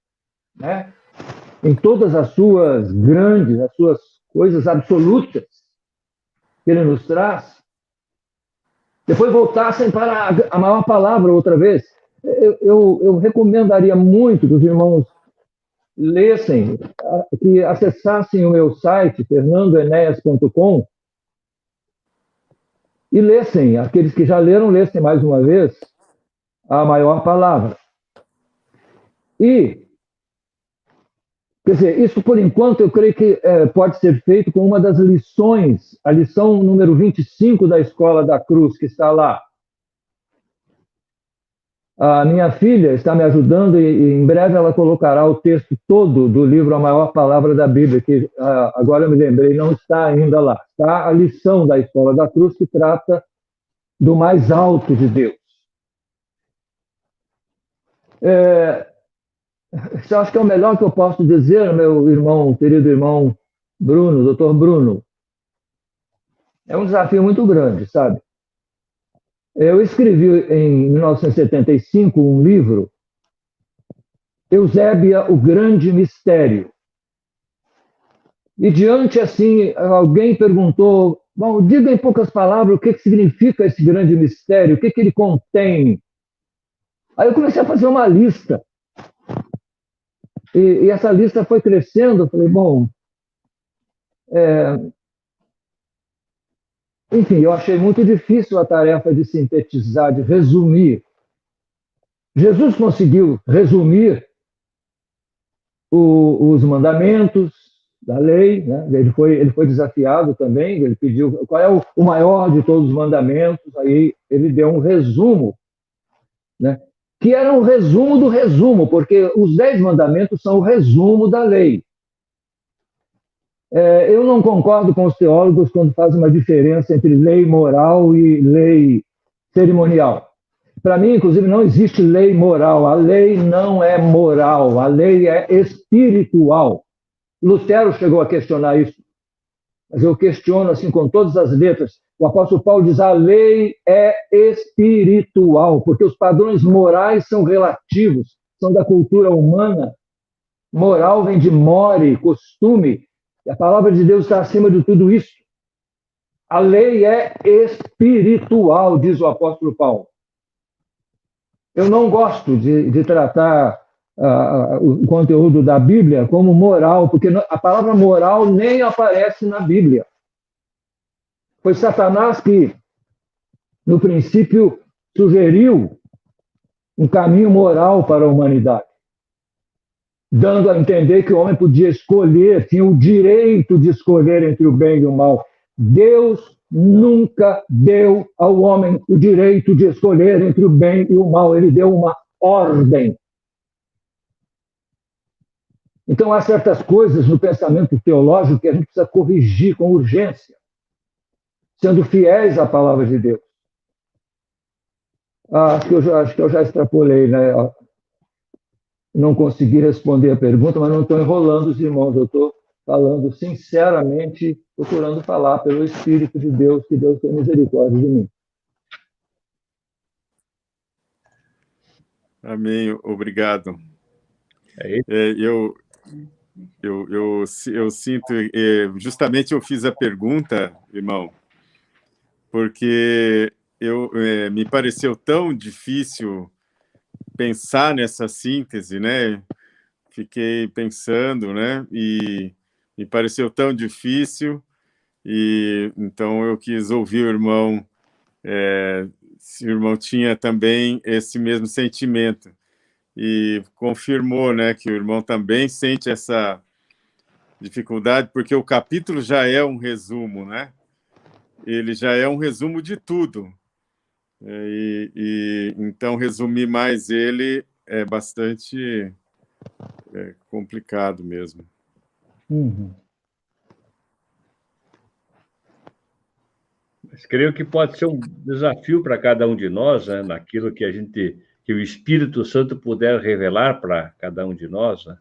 né? Em todas as suas coisas absolutas que ele nos traz. Depois voltassem para a maior palavra outra vez. Eu recomendaria muito que os irmãos lessem, que acessassem o meu site, fernandoenéas.com, e lessem, aqueles que já leram, lessem mais uma vez a maior palavra. E, quer dizer, isso por enquanto eu creio que pode ser feito com uma das lições, a lição número 25 da Escola da Cruz, que está lá. A minha filha está me ajudando e em breve ela colocará o texto todo do livro A Maior Palavra da Bíblia, que agora eu me lembrei, não está ainda lá. Está a lição da Escola da Cruz que trata do mais alto de Deus. Eu acho que é o melhor que eu posso dizer, meu irmão, querido irmão Bruno, doutor Bruno. É um desafio muito grande, sabe? Eu escrevi em 1975 um livro, Eusébia, o Grande Mistério. E diante, assim, alguém perguntou: bom, diga em poucas palavras o que significa esse grande mistério, o que ele contém. Aí eu comecei a fazer uma lista. E essa lista foi crescendo. Eu falei, bom, enfim, eu achei muito difícil a tarefa de sintetizar, de resumir. Jesus conseguiu resumir os mandamentos da lei, né? Ele foi desafiado também, ele pediu qual é o maior de todos os mandamentos, aí ele deu um resumo, né? Que era um resumo do resumo, porque os 10 mandamentos são o resumo da lei. Eu não concordo com os teólogos quando fazem uma diferença entre lei moral e lei cerimonial. Para mim, inclusive, não existe lei moral. A lei não é moral, a lei é espiritual. Lutero chegou a questionar isso, mas eu questiono assim com todas as letras. O apóstolo Paulo diz: a lei é espiritual, porque os padrões morais são relativos, são da cultura humana. Moral vem de more, costume, e a palavra de Deus está acima de tudo isso. A lei é espiritual, diz o apóstolo Paulo. Eu não gosto de tratar o conteúdo da Bíblia como moral, porque a palavra moral nem aparece na Bíblia. Foi Satanás que, no princípio, sugeriu um caminho moral para a humanidade, dando a entender que o homem podia escolher, tinha o direito de escolher entre o bem e o mal. Deus nunca deu ao homem o direito de escolher entre o bem e o mal. Ele deu uma ordem. Então, há certas coisas no pensamento teológico que a gente precisa corrigir com urgência, sendo fiéis à palavra de Deus. Acho que eu já extrapolei, né? Não consegui responder a pergunta, mas não estou enrolando os irmãos. Eu estou falando sinceramente, procurando falar pelo Espírito de Deus, que Deus tem misericórdia de mim. Amém, obrigado. Eu sinto, justamente eu fiz a pergunta, irmão, porque me pareceu tão difícil pensar nessa síntese, né? Fiquei pensando, né? E me pareceu tão difícil, e então eu quis ouvir o irmão, se o irmão tinha também esse mesmo sentimento. E confirmou, né, que o irmão também sente essa dificuldade, porque o capítulo já é um resumo, né? Ele já é um resumo de tudo. Então, resumir mais ele é bastante complicado mesmo. Uhum. Mas creio que pode ser um desafio para cada um de nós, né, naquilo que o Espírito Santo puder revelar para cada um de nós, né?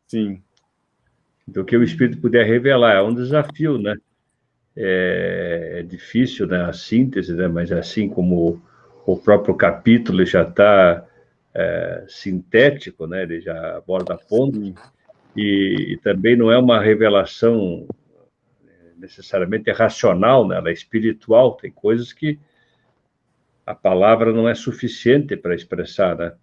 Sim. Então, o que o Espírito puder revelar é um desafio, né? É difícil, né, a síntese, né? Mas assim como o próprio capítulo já está sintético, né? Ele já aborda pontos, e também não é uma revelação necessariamente racional, né? Ela é espiritual, tem coisas que a palavra não é suficiente para expressar, né?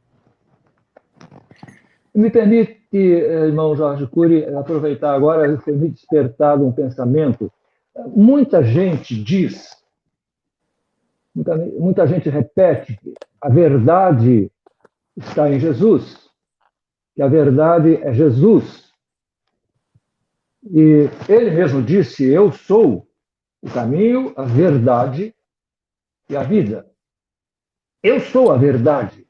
Me permite, irmão Jorge Cury, aproveitar agora, foi me despertado um pensamento. Muita gente diz, muita gente repete que a verdade está em Jesus, que a verdade é Jesus. E ele mesmo disse: eu sou o caminho, a verdade e a vida. Eu sou a verdade.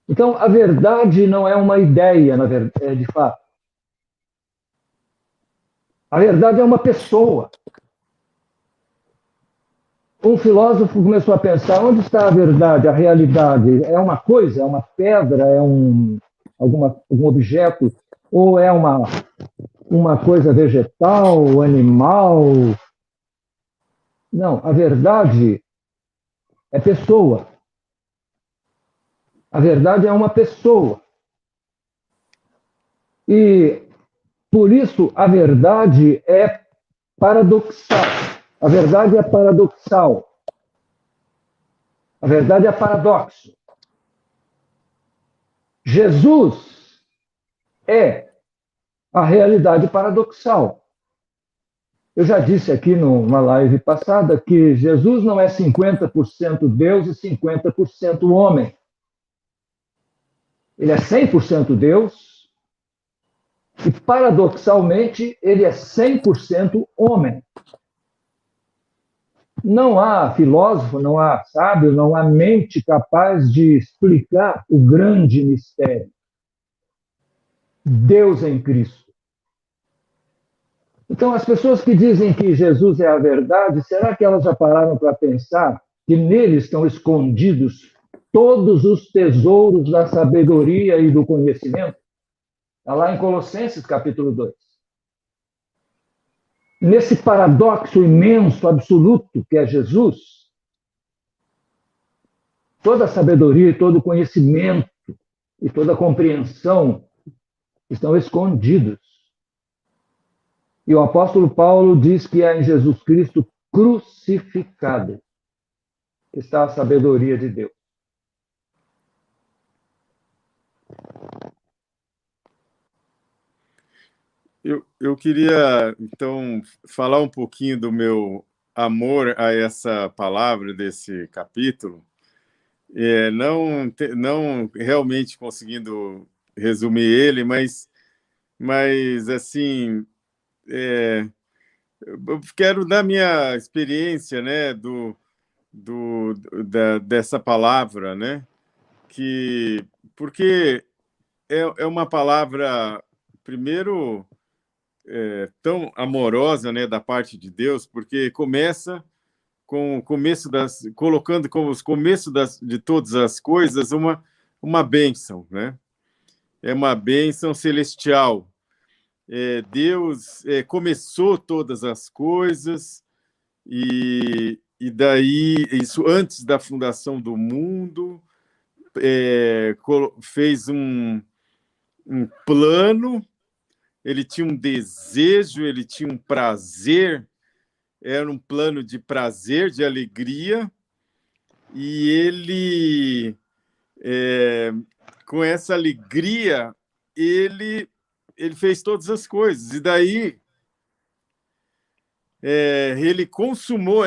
Então, a verdade não é uma ideia, de fato. A verdade é uma pessoa. Um filósofo começou a pensar: onde está a verdade, a realidade? É uma coisa, é uma pedra, é algum objeto, ou é uma coisa vegetal, animal? Não, a verdade é pessoa. A verdade é uma pessoa. E, por isso, a verdade é paradoxal. A verdade é paradoxal. A verdade é paradoxo. Jesus é a realidade paradoxal. Eu já disse aqui numa live passada que Jesus não é 50% Deus e 50% homem. Ele é 100% Deus e, paradoxalmente, ele é 100% homem. Não há filósofo, não há sábio, não há mente capaz de explicar o grande mistério. Deus em Cristo. Então, as pessoas que dizem que Jesus é a verdade, será que elas já pararam para pensar que nele estão escondidos todos os tesouros da sabedoria e do conhecimento? Está lá em Colossenses, capítulo 2. Nesse paradoxo imenso, absoluto, que é Jesus, toda a sabedoria e todo o conhecimento e toda a compreensão estão escondidos. E o apóstolo Paulo diz que é em Jesus Cristo crucificado que está a sabedoria de Deus. Eu queria, então, falar um pouquinho do meu amor a essa palavra desse capítulo, não realmente conseguindo resumir ele, mas assim, eu quero dar minha experiência, né, dessa palavra, né, porque é uma palavra, primeiro, tão amorosa, né, da parte de Deus, porque começa com o começo colocando como os começos de todas as coisas uma bênção, né? É uma bênção celestial. Deus começou todas as coisas e daí isso antes da fundação do mundo fez um plano. Ele tinha um desejo, ele tinha um prazer, era um plano de prazer, de alegria, e ele, com essa alegria, ele fez todas as coisas, e daí ele consumou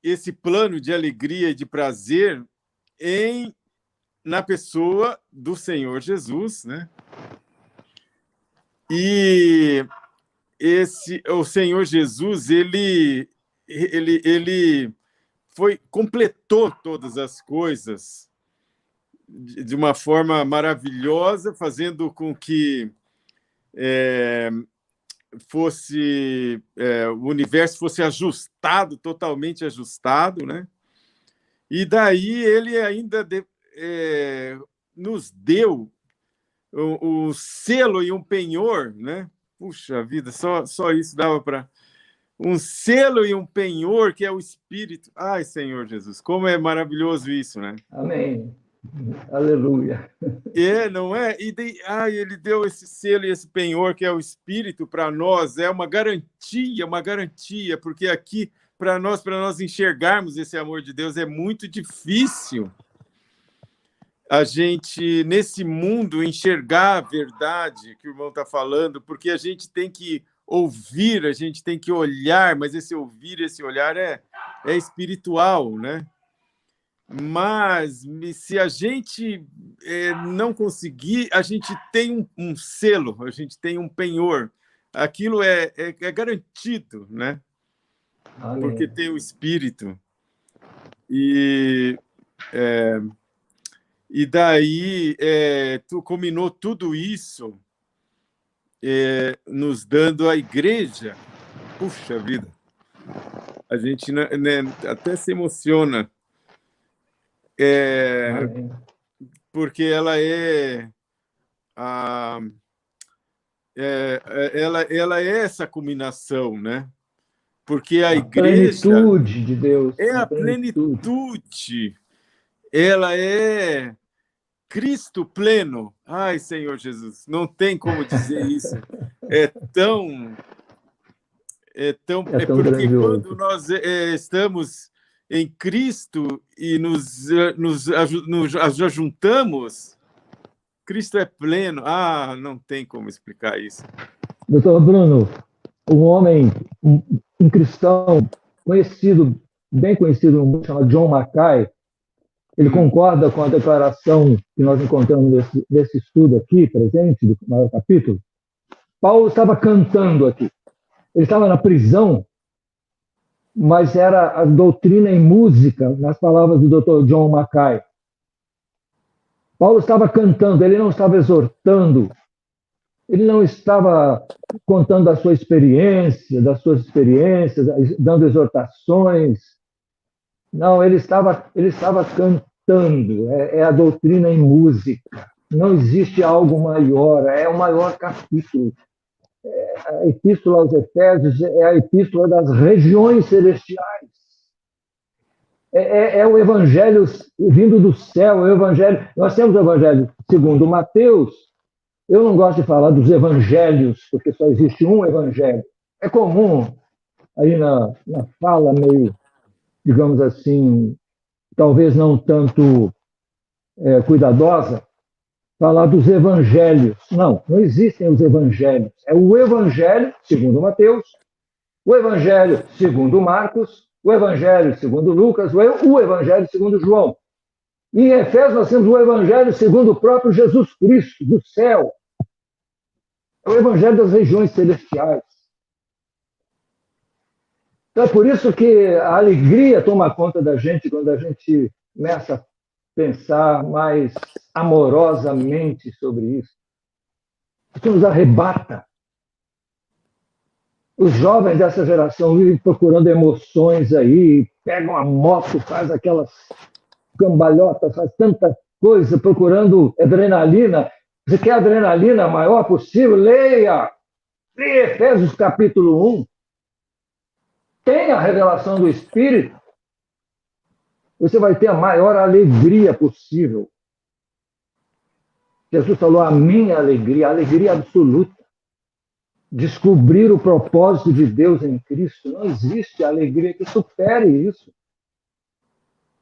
esse plano de alegria e de prazer na pessoa do Senhor Jesus, né? E o Senhor Jesus, ele completou todas as coisas de uma forma maravilhosa, fazendo com que o universo fosse ajustado, totalmente ajustado, né? E daí ele ainda nos deu o selo e um penhor, né? Puxa vida, só isso dava para um selo e um penhor que é o Espírito. Ai, Senhor Jesus, como é maravilhoso isso, né? Amém. Aleluia. Não é? Ele deu esse selo e esse penhor que é o Espírito para nós, é uma garantia, porque aqui para nós enxergarmos esse amor de Deus é muito difícil. A gente, nesse mundo, enxergar a verdade que o irmão está falando, porque a gente tem que ouvir, a gente tem que olhar, mas esse ouvir, esse olhar é espiritual, né? Mas se a gente não conseguir, a gente tem um selo, a gente tem um penhor. Aquilo é garantido, né? Amém. Porque tem o Espírito. E daí, tu combinou tudo isso nos dando a igreja. Puxa vida! A gente até se emociona, porque ela ela é essa combinação, né? Porque a igreja... plenitude de Deus. É a plenitude. Ela é Cristo pleno. Ai, Senhor Jesus, não tem como dizer isso. Porque grandioso. quando nós estamos em Cristo e nos ajuntamos, Cristo é pleno. Ah, não tem como explicar isso. Doutor Bruno, um homem, um cristão conhecido, bem conhecido, um chamado John Mackay, ele concorda com a declaração que nós encontramos nesse estudo aqui, presente, do maior capítulo. Paulo estava cantando aqui. Ele estava na prisão, mas era a doutrina em música, nas palavras do Dr. John Mackay. Paulo estava cantando, ele não estava exortando, ele não estava contando das suas experiências, dando exortações. Não, ele estava cantando, é a doutrina em música. Não existe algo maior, é o maior capítulo. A epístola aos Efésios é a epístola das regiões celestiais. É o evangelho vindo do céu, é o evangelho. Nós temos o evangelho segundo Mateus. Eu não gosto de falar dos evangelhos, porque só existe um evangelho. É comum, aí na fala meio, digamos assim, talvez não tanto cuidadosa, falar dos evangelhos. Não existem os evangelhos. É o evangelho segundo Mateus, o evangelho segundo Marcos, o evangelho segundo Lucas, o evangelho segundo João. E em Efésios nós temos o evangelho segundo o próprio Jesus Cristo, do céu. É o evangelho das regiões celestiais. Então é por isso que a alegria toma conta da gente quando a gente começa a pensar mais amorosamente sobre isso. Isso nos arrebata. Os jovens dessa geração vivem procurando emoções aí, pegam a moto, faz aquelas cambalhotas, faz tanta coisa, procurando adrenalina. Você quer a adrenalina maior possível? Leia Efésios capítulo 1. Tem a revelação do Espírito. Você vai ter a maior alegria possível. Jesus falou a minha alegria, a alegria absoluta. Descobrir o propósito de Deus em Cristo. Não existe alegria que supere isso.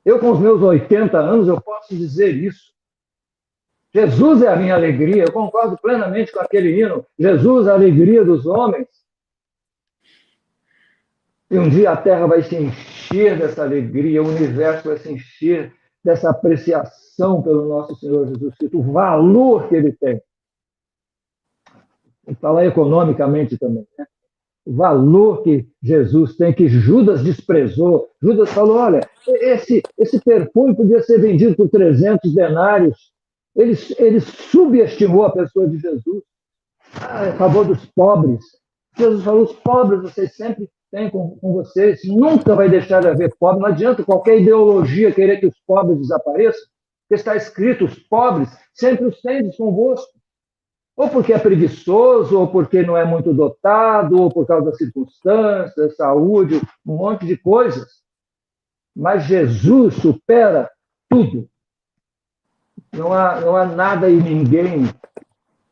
Eu, com os meus 80 anos, eu posso dizer isso. Jesus é a minha alegria. Eu concordo plenamente com aquele hino. Jesus é a alegria dos homens. E um dia a Terra vai se encher dessa alegria, o universo vai se encher dessa apreciação pelo nosso Senhor Jesus Cristo, o valor que ele tem. E falar economicamente também, né? O valor que Jesus tem, que Judas desprezou. Judas falou, olha, esse perfume podia ser vendido por 300 denários. Ele subestimou a pessoa de Jesus. A favor dos pobres. Jesus falou, os pobres vocês sempre têm com vocês. Nunca vai deixar de haver pobre. Não adianta qualquer ideologia querer que os pobres desapareçam. Porque está escrito, os pobres sempre os tendes convosco. Ou porque é preguiçoso, ou porque não é muito dotado, ou por causa das circunstâncias, saúde, um monte de coisas. Mas Jesus supera tudo. Não há nada e ninguém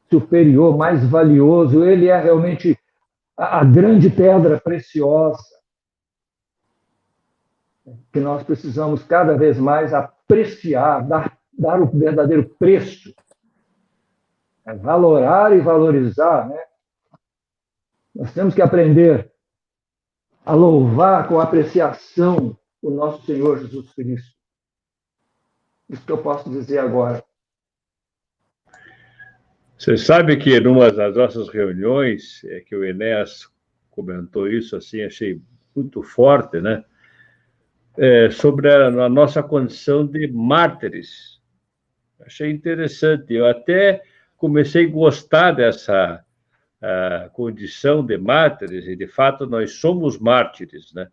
superior, mais valioso. Ele é realmente a grande pedra preciosa que nós precisamos cada vez mais apreciar, dar o verdadeiro preço. Valorar e valorizar, né? Nós temos que aprender a louvar com apreciação o nosso Senhor Jesus Cristo. Isso que eu posso dizer agora. Você sabe que numa das nossas reuniões, que o Enéas comentou isso, assim, achei muito forte, né? Sobre a nossa condição de mártires. Achei interessante. Eu até comecei a gostar dessa condição de mártires, e, de fato, nós somos mártires, né?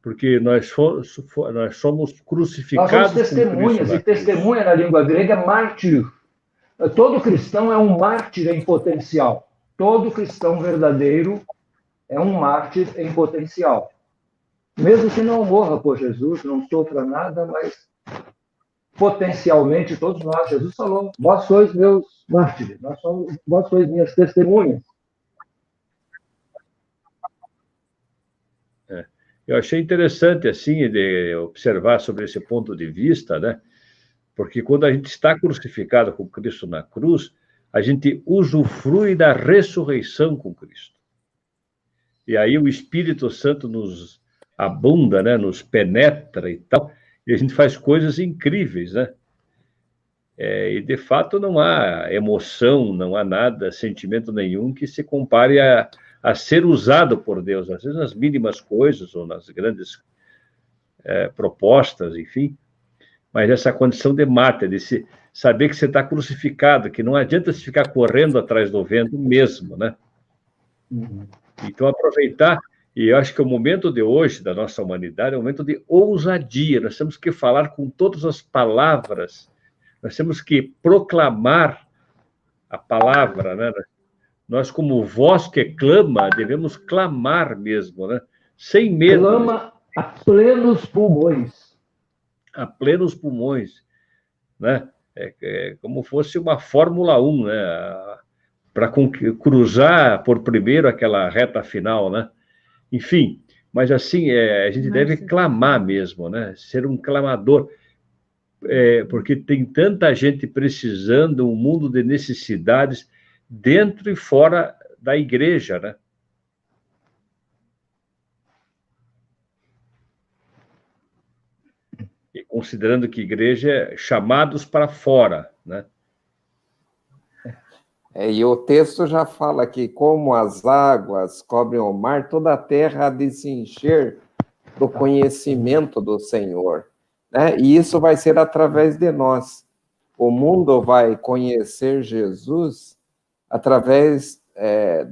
Porque nós somos crucificados. Nós somos testemunhas, e testemunha na língua grega é mártir. Todo cristão é um mártir em potencial. Todo cristão verdadeiro é um mártir em potencial. Mesmo que não morra por Jesus, não sofra nada, mas potencialmente todos nós. Jesus falou, vós sois meus mártires, vós sois minhas testemunhas. Eu achei interessante, assim, de observar sobre esse ponto de vista, né? Porque quando a gente está crucificado com Cristo na cruz, a gente usufrui da ressurreição com Cristo. E aí o Espírito Santo nos abunda, né? Nos penetra e tal, e a gente faz coisas incríveis, né? E, de fato, não há emoção, não há nada, sentimento nenhum que se compare a ser usado por Deus, às vezes nas mínimas coisas ou nas grandes propostas, enfim. Mas essa condição de mártir, de saber que você está crucificado, que não adianta se ficar correndo atrás do vento mesmo, né? Então, aproveitar, e eu acho que o momento de hoje, da nossa humanidade, é um momento de ousadia. Nós temos que falar com todas as palavras, nós temos que proclamar a palavra, né? Nós, como voz que clama, devemos clamar mesmo, né? Sem medo. Clama a plenos pulmões. A plenos pulmões, né? Como fosse uma Fórmula 1, né? Para cruzar por primeiro aquela reta final, né? Enfim, mas assim, a gente deve clamar mesmo, né? Ser um clamador. Porque tem tanta gente precisando, um mundo de necessidades dentro e fora da igreja, né? E considerando que igreja é chamados para fora, né? E o texto já fala que como as águas cobrem o mar, toda a terra há de se encher do conhecimento do Senhor, né? E isso vai ser através de nós. O mundo vai conhecer Jesus através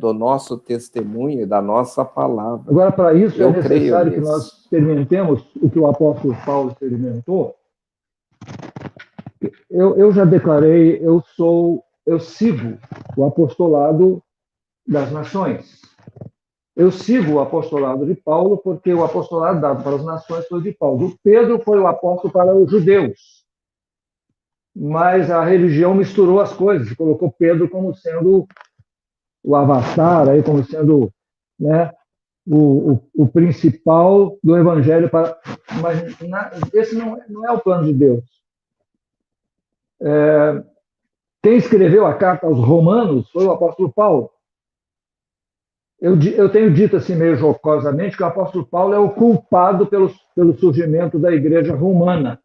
do nosso testemunho, da nossa palavra. Agora, para isso, é necessário que nós experimentemos o que o apóstolo Paulo experimentou. Eu já declarei, eu sigo o apostolado das nações. Eu sigo o apostolado de Paulo porque o apostolado dado para as nações foi de Paulo. O Pedro foi o apóstolo para os judeus. Mas a religião misturou as coisas, colocou Pedro como sendo o avatar, aí como sendo, né, o principal do evangelho. Mas esse não é o plano de Deus. Quem escreveu a carta aos Romanos foi o apóstolo Paulo. Eu tenho dito assim meio jocosamente que o apóstolo Paulo é o culpado pelo surgimento da igreja romana.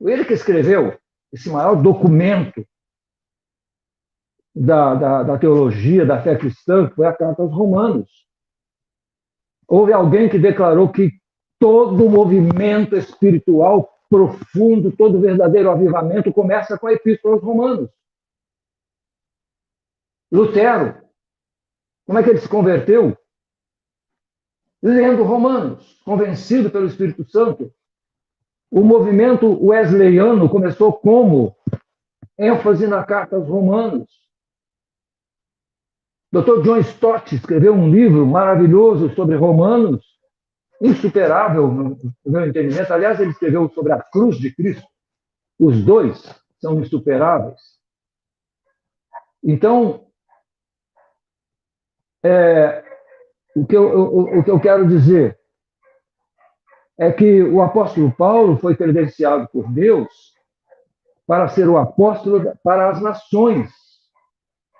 Ele que escreveu esse maior documento da teologia, da fé cristã, que foi a carta aos Romanos. Houve alguém que declarou que todo movimento espiritual profundo, todo verdadeiro avivamento começa com a Epístola aos Romanos. Lutero, como é que ele se converteu? Lendo Romanos, convencido pelo Espírito Santo. O movimento wesleyano começou como? ênfase na carta aos Romanos. Dr. John Stott escreveu um livro maravilhoso sobre Romanos, insuperável no meu entendimento. Aliás, ele escreveu sobre a cruz de Cristo. Os dois são insuperáveis. Então, o que eu quero dizer é que o apóstolo Paulo foi credenciado por Deus para ser o apóstolo para as nações.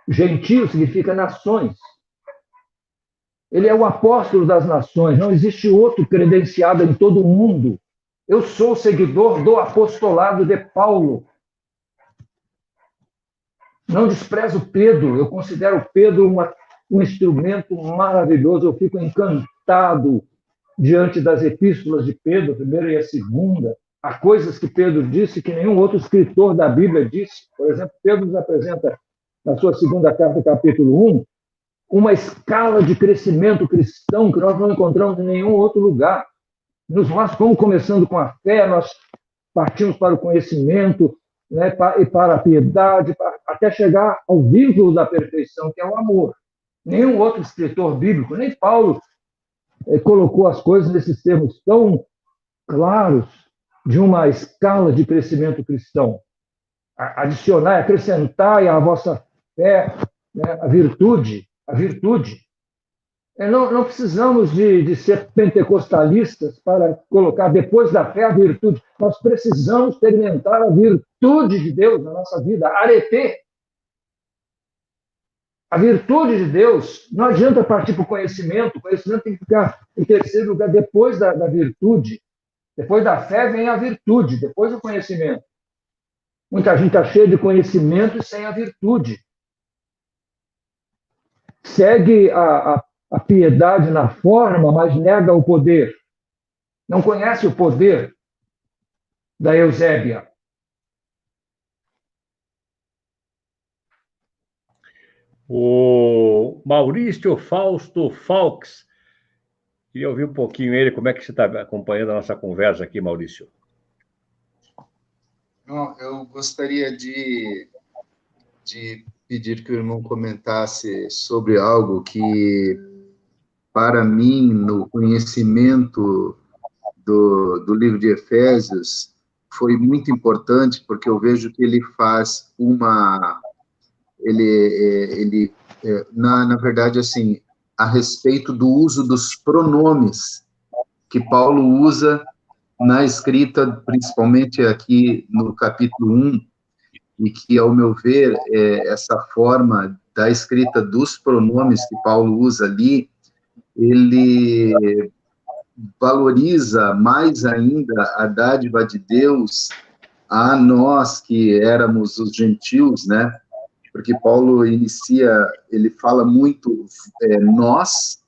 Gentio significa nações. Ele é o apóstolo das nações. Não existe outro credenciado em todo o mundo. Eu sou seguidor do apostolado de Paulo. Não desprezo Pedro. Eu considero Pedro um instrumento maravilhoso. Eu fico encantado diante das epístolas de Pedro, a primeira e a segunda. Há coisas que Pedro disse que nenhum outro escritor da Bíblia disse. Por exemplo, Pedro nos apresenta, na sua segunda carta, capítulo 1, uma escala de crescimento cristão que nós não encontramos em nenhum outro lugar. Nós vamos começando com a fé, nós partimos para o conhecimento, né, e para a piedade, até chegar ao vínculo da perfeição, que é o amor. Nenhum outro escritor bíblico, nem Paulo, colocou as coisas nesses termos tão claros de uma escala de crescimento cristão. Adicionar, acrescentar à vossa fé, né, a virtude. Não precisamos de ser pentecostalistas para colocar depois da fé a virtude. Nós precisamos experimentar a virtude de Deus na nossa vida, arete. A virtude de Deus. Não adianta partir para o conhecimento. O conhecimento tem que ficar em terceiro lugar depois da virtude. Depois da fé vem a virtude, depois o conhecimento. Muita gente está cheia de conhecimento e sem a virtude. Segue a piedade na forma, mas nega o poder. Não conhece o poder da Eusébia. O Maurício Fausto Falks, queria ouvir um pouquinho ele, como é que você está acompanhando a nossa conversa aqui, Maurício? Eu gostaria de pedir que o irmão comentasse sobre algo que, para mim, no conhecimento do livro de Efésios, foi muito importante, porque eu vejo que ele faz na verdade, assim, a respeito do uso dos pronomes que Paulo usa na escrita, principalmente aqui no capítulo 1, e que, ao meu ver, essa forma da escrita dos pronomes que Paulo usa ali, ele valoriza mais ainda a dádiva de Deus a nós que éramos os gentios, né? Porque Paulo ele fala muito nós,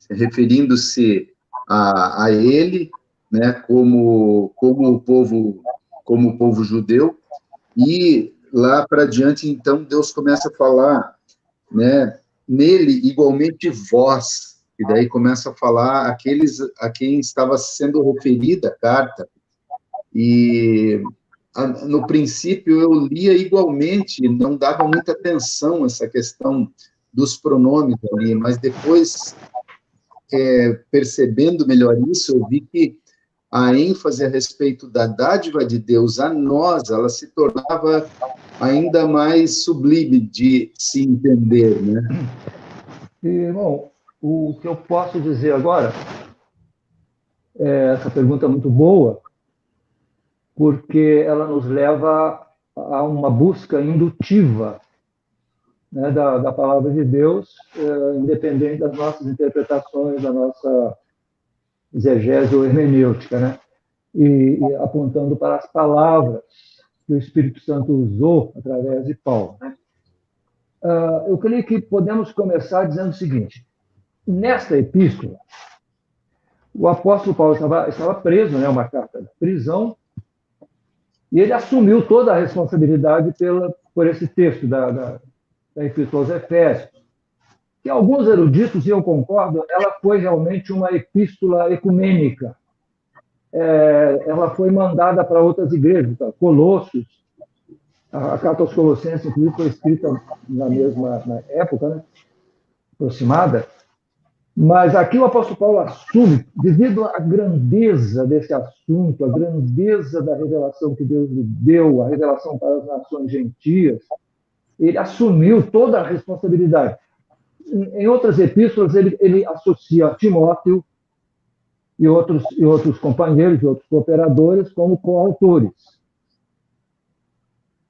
referindo-se a ele, né, como o povo judeu, e lá para diante, então, Deus começa a falar, né, nele, igualmente vós, e daí começa a falar aqueles a quem estava sendo referida a carta, e no princípio eu lia igualmente, não dava muita atenção a essa questão dos pronomes ali, mas depois, percebendo melhor isso, eu vi que a ênfase a respeito da dádiva de Deus a nós, ela se tornava ainda mais sublime de se entender, né? Irmão, o que eu posso dizer agora, essa pergunta é muito boa, porque ela nos leva a uma busca indutiva, né, da palavra de Deus, independente das nossas interpretações, da nossa exegese ou hermenêutica, né? E apontando para as palavras que o Espírito Santo usou através de Paulo, né? Eu creio que podemos começar dizendo o seguinte: nesta epístola, o apóstolo Paulo estava preso, né, uma carta de prisão, e ele assumiu toda a responsabilidade por esse texto da Epístola aos Efésios, que alguns eruditos, e eu concordo, ela foi realmente uma epístola ecumênica. Ela foi mandada para outras igrejas, para Colossos, a carta aos Colossenses, inclusive, foi escrita na mesma época, né, aproximada, mas aqui o apóstolo Paulo assume, devido à grandeza desse assunto, a grandeza da revelação que Deus lhe deu, a revelação para as nações gentias, ele assumiu toda a responsabilidade. Em outras epístolas, ele associa Timóteo e outros companheiros, e outros cooperadores, como coautores.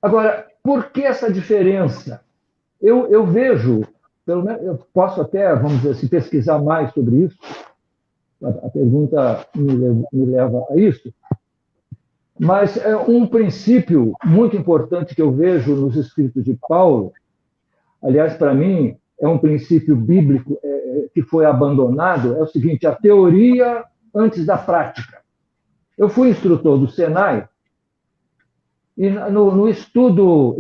Agora, por que essa diferença? Eu vejo, pelo menos, eu posso até, vamos dizer assim, pesquisar mais sobre isso, a pergunta me leva a isso, mas é um princípio muito importante que eu vejo nos escritos de Paulo, aliás, para mim, é um princípio bíblico que foi abandonado, é o seguinte: a teoria antes da prática. Eu fui instrutor do Senai, e no estudo,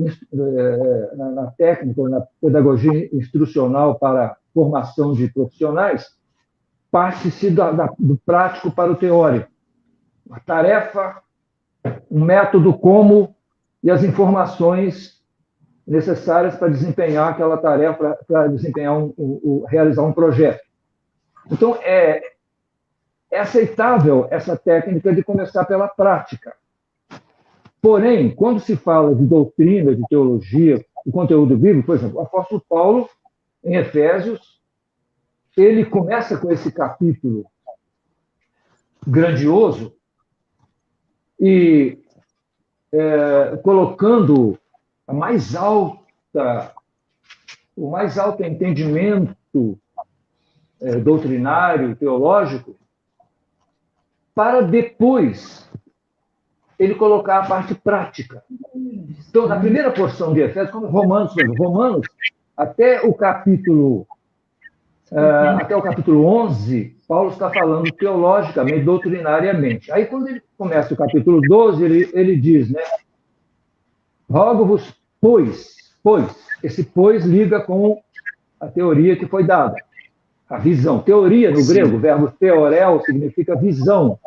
na técnica, na pedagogia instrucional para formação de profissionais, parte-se do prático para o teórico. A tarefa, um método como e as informações necessárias para desempenhar aquela tarefa, para desempenhar realizar um projeto. Então, é aceitável essa técnica de começar pela prática. Porém, quando se fala de doutrina, de teologia, de conteúdo bíblico, por exemplo, o apóstolo Paulo, em Efésios, ele começa com esse capítulo grandioso e colocando o mais alto entendimento doutrinário, teológico, para depois ele colocar a parte prática. Então, na primeira porção de Efésios, como Romanos, até o capítulo 11, Paulo está falando teologicamente, doutrinariamente. Aí, quando ele começa o capítulo 12, ele diz, né? Rogo-vos, pois, esse pois liga com a teoria que foi dada, a visão. Teoria, no grego, o verbo theoreo significa visão.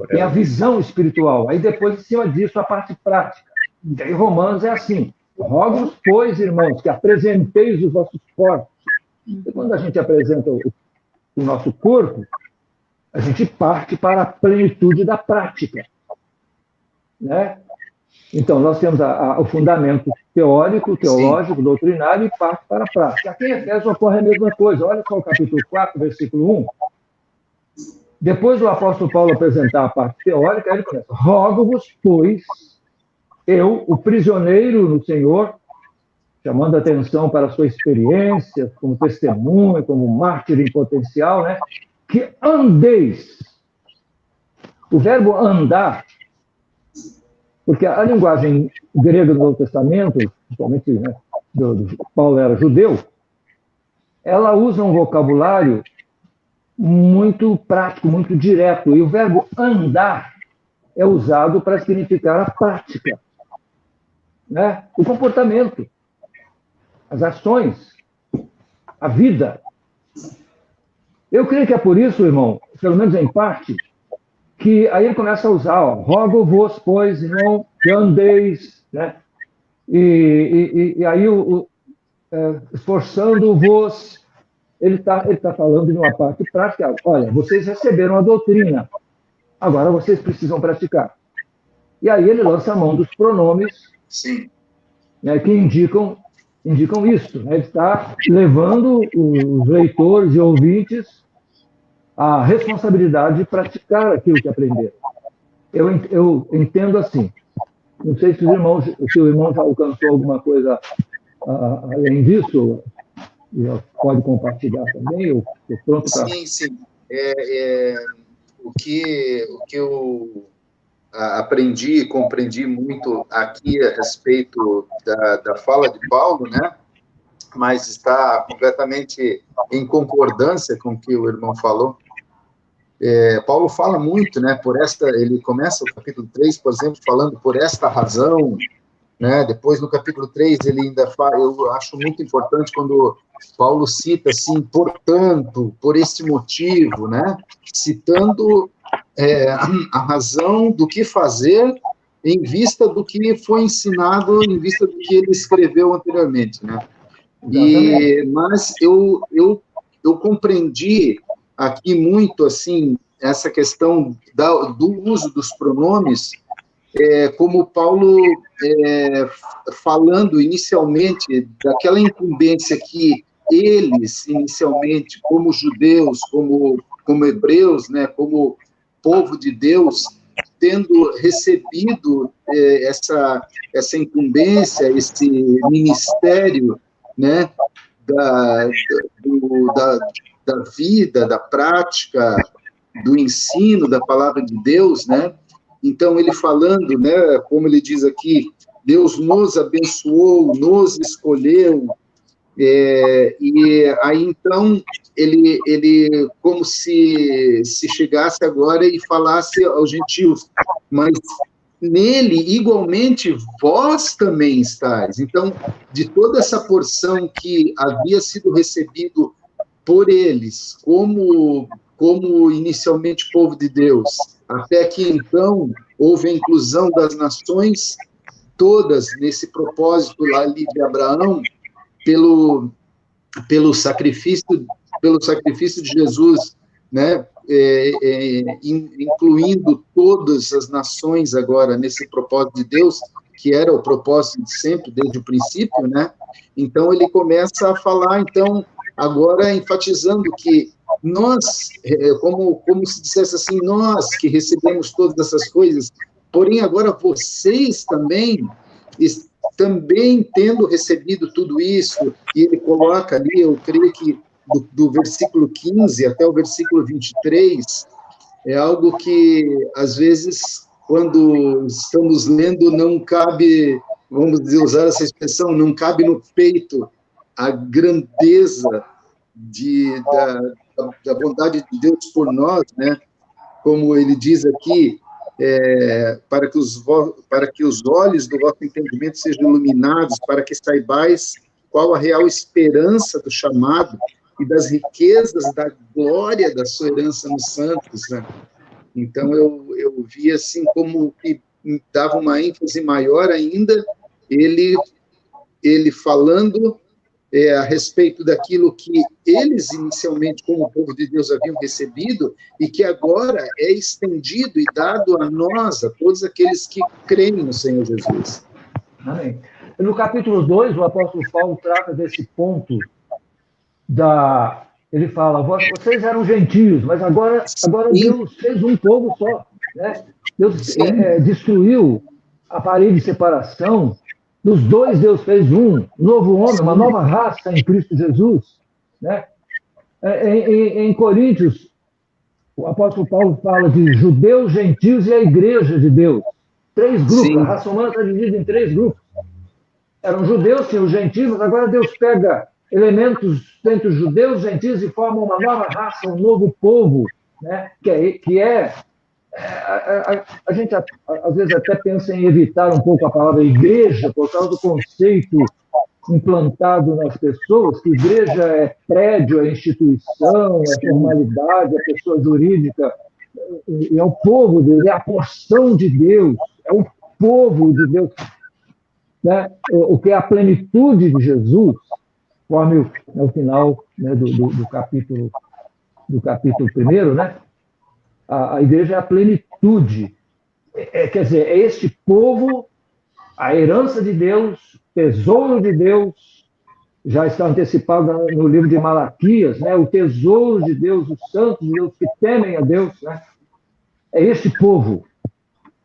Tem a visão espiritual. Aí depois, em cima disso, a parte prática. E aí, Romanos é assim: rogo-vos, pois, irmãos, que apresenteis os vossos corpos. E quando a gente apresenta o nosso corpo, a gente parte para a plenitude da prática, né? Então, nós temos o fundamento teórico, teológico, doutrinário, e parte para a prática. Aqui em Efésios ocorre a mesma coisa. Olha só o capítulo 4, versículo 1. Depois do apóstolo Paulo apresentar a parte teórica, ele começa: rogo-vos, pois, eu, o prisioneiro no Senhor, chamando a atenção para a sua experiência como testemunha, como mártir em potencial, né, que andeis. O verbo andar, porque a linguagem grega do Novo Testamento, principalmente, né, Paulo era judeu, ela usa um vocabulário muito prático, muito direto, e o verbo andar é usado para significar a prática, né? O comportamento, as ações, a vida. Eu creio que é por isso, irmão, pelo menos em parte, que aí ele começa a usar, rogo-vos, pois, irmão, que andeis, né? E aí, esforçando-vos, ele tá falando de uma parte prática. Olha, vocês receberam a doutrina, agora vocês precisam praticar. E aí ele lança a mão dos pronomes, né, que indicam isso, né? Ele está levando os leitores e ouvintes à responsabilidade de praticar aquilo que aprenderam. Eu entendo assim. Não sei se o irmão já alcançou alguma coisa além disso. Pode compartilhar também? Eu estou pronto para... Sim. O que eu aprendi e compreendi muito aqui a respeito da fala de Paulo, né? Mas está completamente em concordância com o que o irmão falou. Paulo fala muito, né? Ele começa o capítulo 3, por exemplo, falando por esta razão, né? Depois, no capítulo 3, ele ainda fala, eu acho muito importante quando Paulo cita assim, portanto, por este motivo, né? Citando a razão do que fazer em vista do que foi ensinado, em vista do que ele escreveu anteriormente, né? Mas eu compreendi aqui muito, assim, essa questão do uso dos pronomes, como Paulo falando inicialmente daquela incumbência que eles, inicialmente, como judeus, como hebreus, né, como povo de Deus, tendo recebido essa incumbência, esse ministério, né, da vida, da prática, do ensino da palavra de Deus, né? Então, ele falando, né, como ele diz aqui, Deus nos abençoou, nos escolheu, e aí, então, ele como se chegasse agora e falasse aos gentios, mas nele, igualmente, vós também estáis. Então, de toda essa porção que havia sido recebido por eles, como inicialmente povo de Deus, até que, então, houve a inclusão das nações todas nesse propósito lá ali de Abraão, pelo sacrifício de Jesus, né, incluindo todas as nações agora nesse propósito de Deus, que era o propósito de sempre, desde o princípio, né? Então, ele começa a falar, então, agora enfatizando que nós, como se dissesse assim, nós que recebemos todas essas coisas, porém agora vocês também tendo recebido tudo isso, e ele coloca ali, eu creio que do versículo 15 até o versículo 23, é algo que, às vezes, quando estamos lendo, não cabe, vamos usar essa expressão, não cabe no peito a grandeza da bondade de Deus por nós, né? Como ele diz aqui, para que os olhos do vosso entendimento sejam iluminados, para que saibais qual a real esperança do chamado e das riquezas da glória da sua herança nos santos, né? Então, eu vi assim como que dava uma ênfase maior ainda, ele falando a respeito daquilo que eles inicialmente, como povo de Deus, haviam recebido, e que agora é estendido e dado a nós, a todos aqueles que creem no Senhor Jesus. Amém. No capítulo 2, o apóstolo Paulo trata desse ponto ele fala, vocês eram gentios, mas agora Deus fez um povo só, né? Deus destruiu a parede de separação. Dos dois, Deus fez um novo homem, uma nova raça em Cristo Jesus, né? Em Coríntios, o apóstolo Paulo fala de judeus, gentios e a igreja de Deus. 3 grupos, sim. A raça humana está dividida em 3 grupos. Eram judeus, tinham os gentios, mas agora Deus pega elementos entre os judeus, gentios e forma uma nova raça, um novo povo, né? A gente às vezes até pensa em evitar um pouco a palavra igreja por causa do conceito implantado nas pessoas, que igreja é prédio, é instituição, é formalidade, é pessoa jurídica, é o povo de Deus, é a porção de Deus, é o povo de Deus, né? O que é a plenitude de Jesus, conforme no final, né, do capítulo 1, né? A igreja é a plenitude. Quer dizer, é este povo, a herança de Deus, tesouro de Deus, já está antecipado no livro de Malaquias, né? O tesouro de Deus, os santos de Deus que temem a Deus, né? É este povo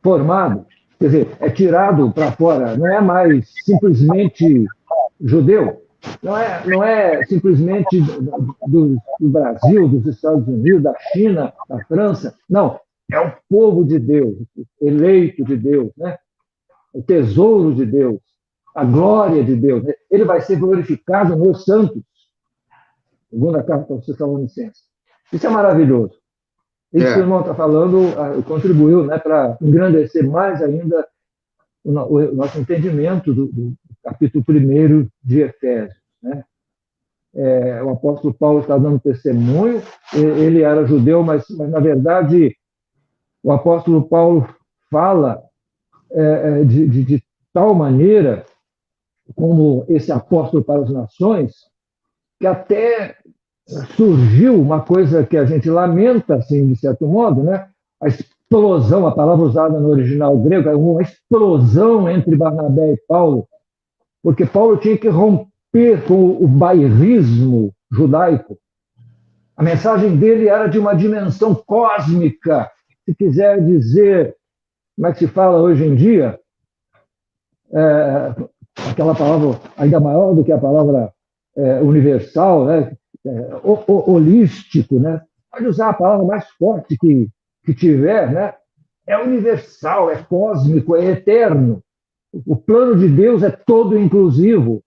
formado, quer dizer, é tirado para fora, não é mais simplesmente judeu, não é simplesmente do Brasil, dos Estados Unidos, da China, da França. Não, é o povo de Deus, eleito de Deus, né? O tesouro de Deus, a glória de Deus. Ele vai ser glorificado nos santos, segundo a carta aos Tessalonicenses. Isso é maravilhoso. Isso que o irmão está falando contribuiu, né, para engrandecer mais ainda o nosso entendimento do capítulo 1 de Efésios, né? O apóstolo Paulo está dando testemunho, ele era judeu, mas na verdade o apóstolo Paulo fala de tal maneira como esse apóstolo para as nações, que até surgiu uma coisa que a gente lamenta, assim, de certo modo, né? A explosão, a palavra usada no original grego, é uma explosão entre Barnabé e Paulo, porque Paulo tinha que romper com o bairrismo judaico. A mensagem dele era de uma dimensão cósmica, se quiser dizer, como é que se fala hoje em dia, aquela palavra ainda maior do que a palavra universal, né? Holístico, né? Pode usar a palavra mais forte que tiver, né? É universal, é cósmico, é eterno. O plano de Deus é todo inclusivo,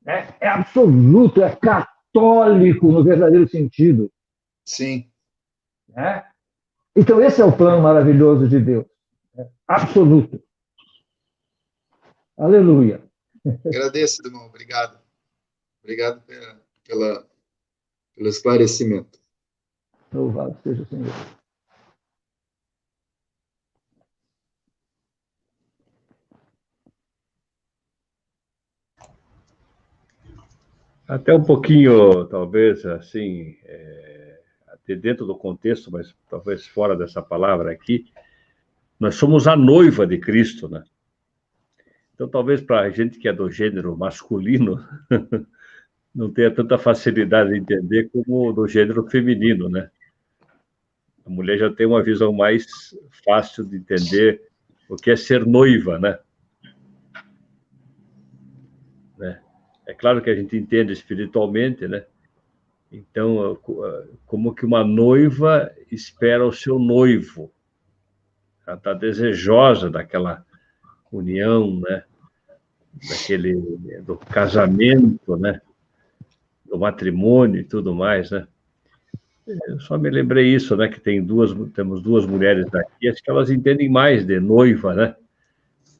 né? É absoluto, é católico no verdadeiro sentido. Sim. Né? Então, esse é o plano maravilhoso de Deus, né? Absoluto. Aleluia. Agradeço, irmão. Obrigado. Obrigado pelo esclarecimento. Louvado seja o Senhor. Até um pouquinho, talvez, assim, dentro do contexto, mas talvez fora dessa palavra aqui, nós somos a noiva de Cristo, né? Então, talvez para a gente que é do gênero masculino, não tenha tanta facilidade de entender como do gênero feminino, né? A mulher já tem uma visão mais fácil de entender o que é ser noiva, né? É claro que a gente entende espiritualmente, né? Então, como que uma noiva espera o seu noivo? Ela está desejosa daquela união, né? Do casamento, né? Do matrimônio e tudo mais, né? Eu só me lembrei isso, né? Que temos duas mulheres aqui, acho que elas entendem mais de noiva, né?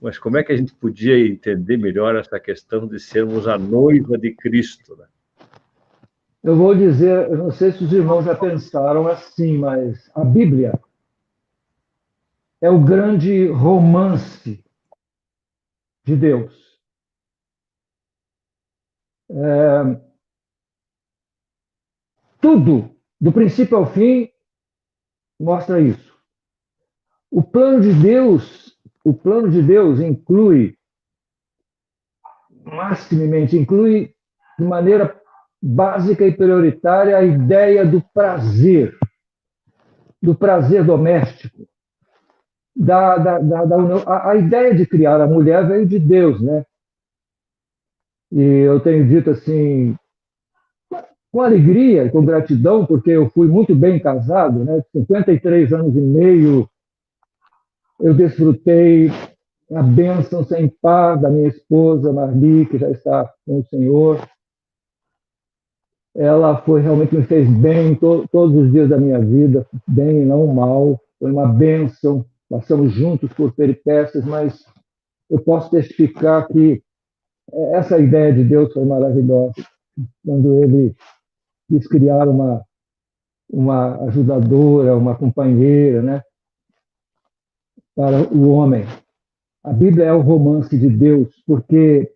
Mas como é que a gente podia entender melhor essa questão de sermos a noiva de Cristo, né? Eu vou dizer, eu não sei se os irmãos já pensaram assim, mas a Bíblia é o grande romance de Deus. Tudo, do princípio ao fim, mostra isso. O plano de Deus inclui, maximamente, inclui de maneira básica e prioritária a ideia do prazer doméstico, da união. A ideia de criar a mulher veio de Deus, né? E eu tenho dito assim, com alegria e com gratidão, porque eu fui muito bem casado, né? 53 anos e meio, eu desfrutei a bênção sem par da minha esposa, Marli, que já está com o Senhor. Ela realmente me fez bem todos os dias da minha vida, bem e não mal. Foi uma bênção. Passamos juntos por peripécias, mas eu posso testificar que essa ideia de Deus foi maravilhosa. Quando ele quis criar uma ajudadora, uma companheira, né, para o homem. A Bíblia é o romance de Deus, porque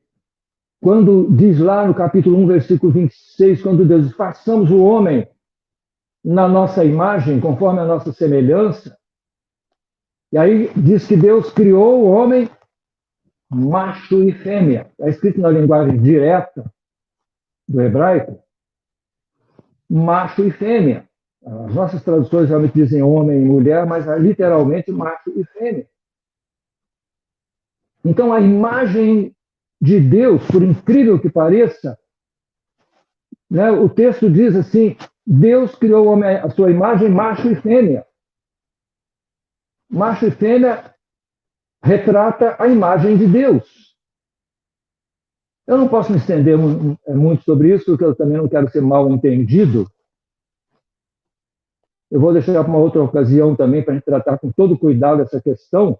quando diz lá no capítulo 1, versículo 26, quando Deus diz, façamos o homem na nossa imagem, conforme a nossa semelhança, e aí diz que Deus criou o homem macho e fêmea. Está escrito na linguagem direta do hebraico, macho e fêmea. As nossas traduções realmente dizem homem e mulher, mas literalmente macho e fêmea. Então, a imagem de Deus, por incrível que pareça, né, o texto diz assim, Deus criou o homem à sua imagem, macho e fêmea. Macho e fêmea retrata a imagem de Deus. Eu não posso me estender muito sobre isso, porque eu também não quero ser mal entendido. Eu vou deixar para uma outra ocasião também, para a gente tratar com todo cuidado essa questão.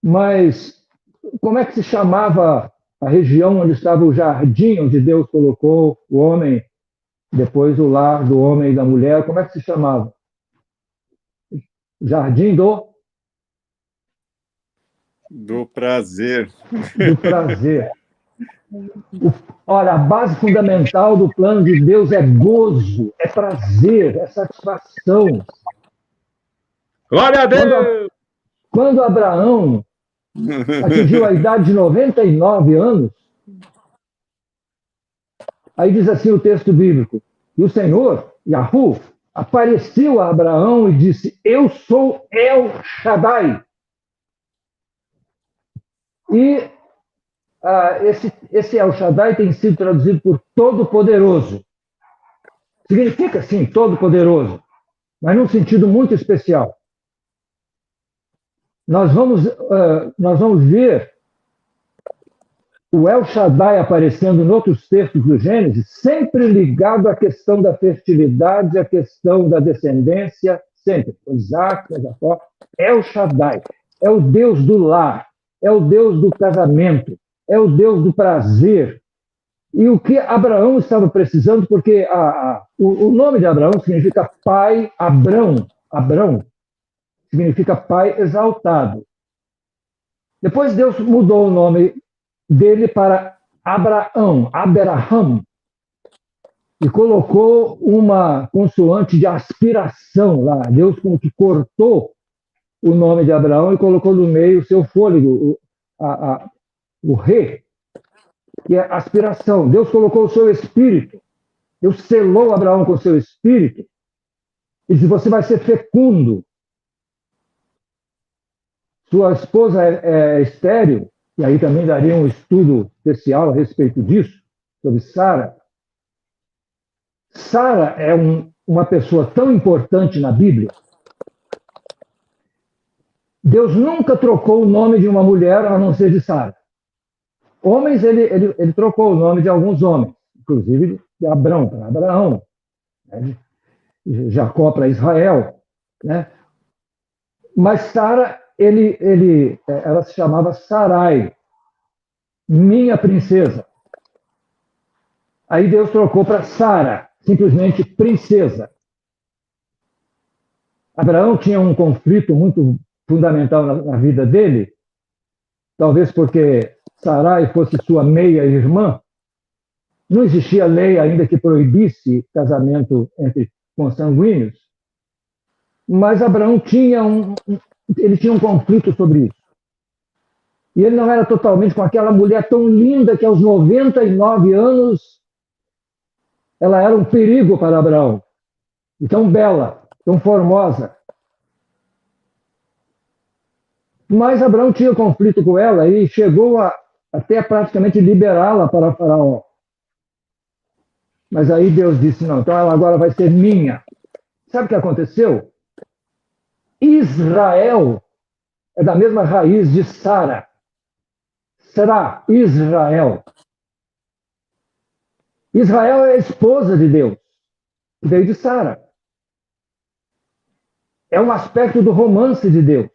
Mas como é que se chamava a região onde estava o jardim, onde Deus colocou o homem, depois o lar do homem e da mulher? Como é que se chamava? Jardim do prazer. Do prazer. Olha, a base fundamental do plano de Deus é gozo, é prazer, é satisfação. Glória a Deus! Quando Abraão atingiu a idade de 99 anos, aí diz assim o texto bíblico, e o Senhor, Yahu, apareceu a Abraão e disse, eu sou El Shaddai. E esse El Shaddai tem sido traduzido por Todo-Poderoso. Significa, sim, Todo-Poderoso, mas num sentido muito especial. Nós vamos ver o El Shaddai aparecendo em outros textos do Gênesis, sempre ligado à questão da fertilidade, à questão da descendência, sempre. Isaac, Jacó, El Shaddai. É o Deus do lar, é o Deus do casamento, é o Deus do prazer. E o que Abraão estava precisando, porque o nome de Abraão significa pai, Abrão significa pai exaltado. Depois Deus mudou o nome dele para Abraão, e colocou uma consoante de aspiração lá. Deus como que cortou o nome de Abraão e colocou no meio o seu fôlego, o re. que é aspiração. Deus colocou o seu espírito, Deus selou Abraão com o seu espírito, e disse: você vai ser fecundo. Sua esposa é estéril, e aí também daria um estudo especial a respeito disso, sobre Sara. Sara é uma pessoa tão importante na Bíblia. Deus nunca trocou o nome de uma mulher a não ser de Sara. Homens, ele trocou o nome de alguns homens, inclusive de Abrão para Abraão, né? De Jacó para Israel, né? Mas Sara, ela se chamava Sarai, minha princesa. Aí Deus trocou para Sara, simplesmente princesa. Abraão tinha um conflito muito fundamental na vida dele, talvez porque Sarai fosse sua meia-irmã. Não existia lei ainda que proibisse casamento entre consanguíneos, mas Abraão tinha um conflito sobre isso. E ele não era totalmente com aquela mulher tão linda que aos 99 anos ela era um perigo para Abraão. E tão bela, tão formosa. Mas Abraão tinha conflito com ela e chegou até praticamente liberá-la para Faraó. Mas aí Deus disse: não, então ela agora vai ser minha. Sabe o que aconteceu? Israel é da mesma raiz de Sara. Será Israel. Israel é a esposa de Deus, que veio de Sara. É um aspecto do romance de Deus.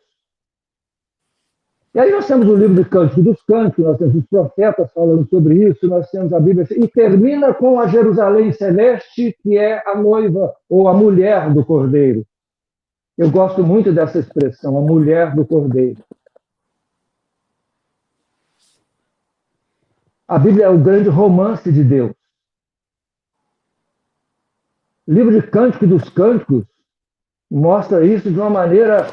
E aí nós temos o livro de Cântico dos Cânticos, nós temos os profetas falando sobre isso, nós temos a Bíblia, e termina com a Jerusalém Celeste, que é a noiva ou a mulher do Cordeiro. Eu gosto muito dessa expressão, a mulher do Cordeiro. A Bíblia é o grande romance de Deus. O livro de Cântico dos Cânticos mostra isso de uma maneira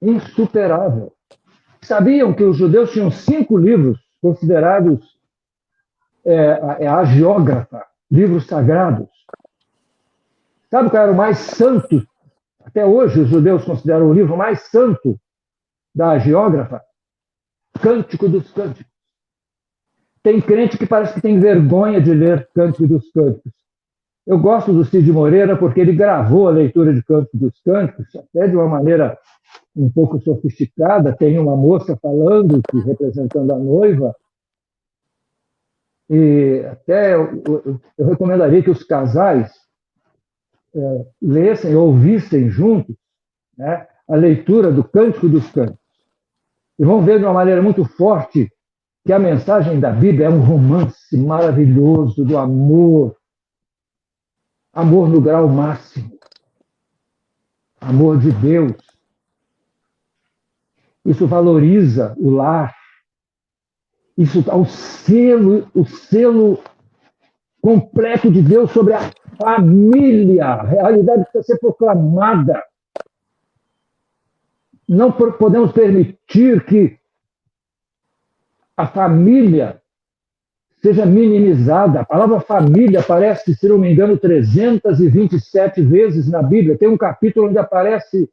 insuperável. Sabiam que os judeus tinham 5 livros considerados a agiógrafa, livros sagrados? Sabe qual era o mais santo? Até hoje os judeus consideram o livro mais santo da agiógrafa? Cântico dos Cânticos. Tem crente que parece que tem vergonha de ler Cântico dos Cânticos. Eu gosto do Cid Moreira porque ele gravou a leitura de Cântico dos Cânticos, até de uma maneira um pouco sofisticada. Tem uma moça falando, representando a noiva, e até eu recomendaria que os casais lessem, ouvissem juntos, né, a leitura do Cântico dos Cânticos. E vão ver de uma maneira muito forte que a mensagem da Bíblia é um romance maravilhoso do amor. Amor no grau máximo. Amor de Deus. Isso valoriza o lar. Isso dá o selo completo de Deus sobre a família. A realidade precisa ser proclamada. Não podemos permitir que a família seja minimizada. A palavra família aparece, se não me engano, 327 vezes na Bíblia. Tem um capítulo onde aparece,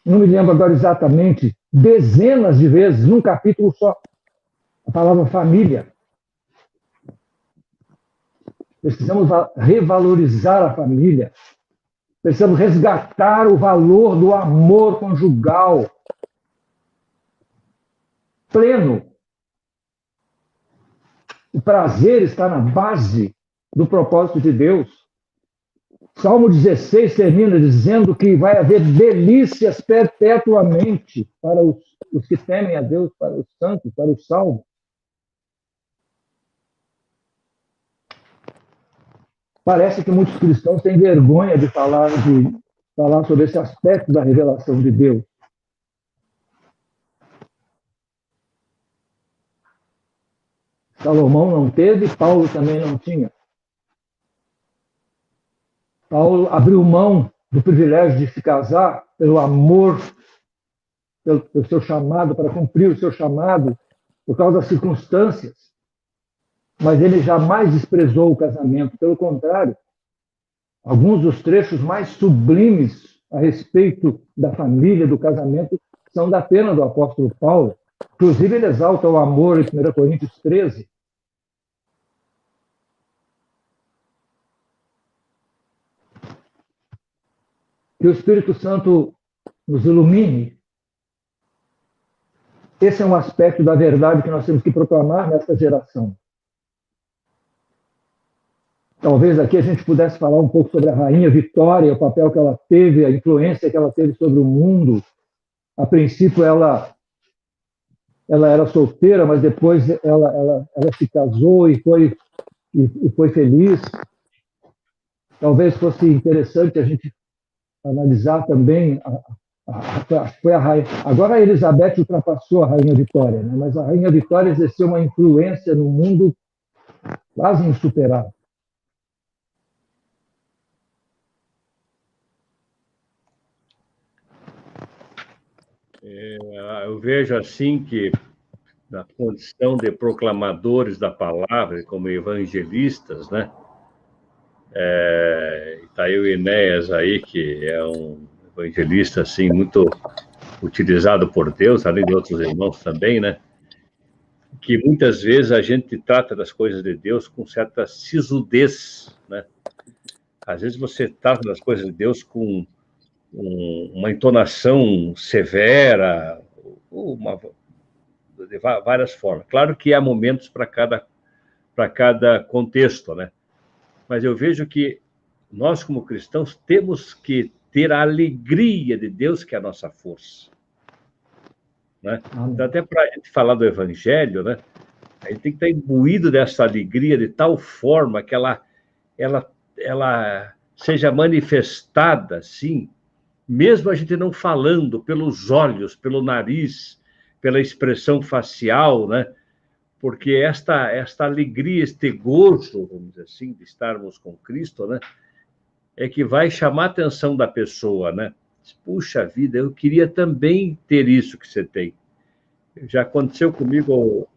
não me lembro agora exatamente, dezenas de vezes, num capítulo só, a palavra família. Precisamos revalorizar a família. Precisamos resgatar o valor do amor conjugal pleno. O prazer está na base do propósito de Deus. Salmo 16 termina dizendo que vai haver delícias perpetuamente para os que temem a Deus, para os santos, para os salvos. Parece que muitos cristãos têm vergonha de falar sobre esse aspecto da revelação de Deus. Salomão não teve, Paulo também não tinha. Paulo abriu mão do privilégio de se casar pelo amor, pelo seu chamado, para cumprir o seu chamado, por causa das circunstâncias. mas ele jamais desprezou o casamento. Pelo contrário, alguns dos trechos mais sublimes a respeito da família, do casamento, são da pena do apóstolo Paulo. Inclusive, ele exalta o amor em 1 Coríntios 13. Que o Espírito Santo nos ilumine. Esse é um aspecto da verdade que nós temos que proclamar nesta geração. Talvez aqui a gente pudesse falar um pouco sobre a Rainha Vitória, o papel que ela teve, a influência que ela teve sobre o mundo. A princípio, ela era solteira, mas depois ela se casou e foi feliz. Talvez fosse interessante a gente analisar também, foi a rainha. Agora a Elizabeth ultrapassou a Rainha Vitória, né? Mas a Rainha Vitória exerceu uma influência no mundo quase insuperável. Eu vejo assim que, na condição de proclamadores da palavra, como evangelistas, né? Está aí o Enéas aí, que é um evangelista assim, muito utilizado por Deus, além de outros irmãos também, né? Que muitas vezes a gente trata das coisas de Deus com certa sisudez, né? Às vezes você trata das coisas de Deus com uma entonação severa, de várias formas. Claro que há momentos para cada contexto, né? Mas eu vejo que nós, como cristãos, temos que ter a alegria de Deus, que é a nossa força. Né? Então, até para a gente falar do Evangelho, né? A gente tem que estar imbuído dessa alegria de tal forma que ela seja manifestada, assim, mesmo a gente não falando, pelos olhos, pelo nariz, pela expressão facial, né? Porque esta alegria, este gozo, vamos dizer assim, de estarmos com Cristo, né? É que vai chamar a atenção da pessoa, né? Puxa vida, eu queria também ter isso que você tem. Já aconteceu comigo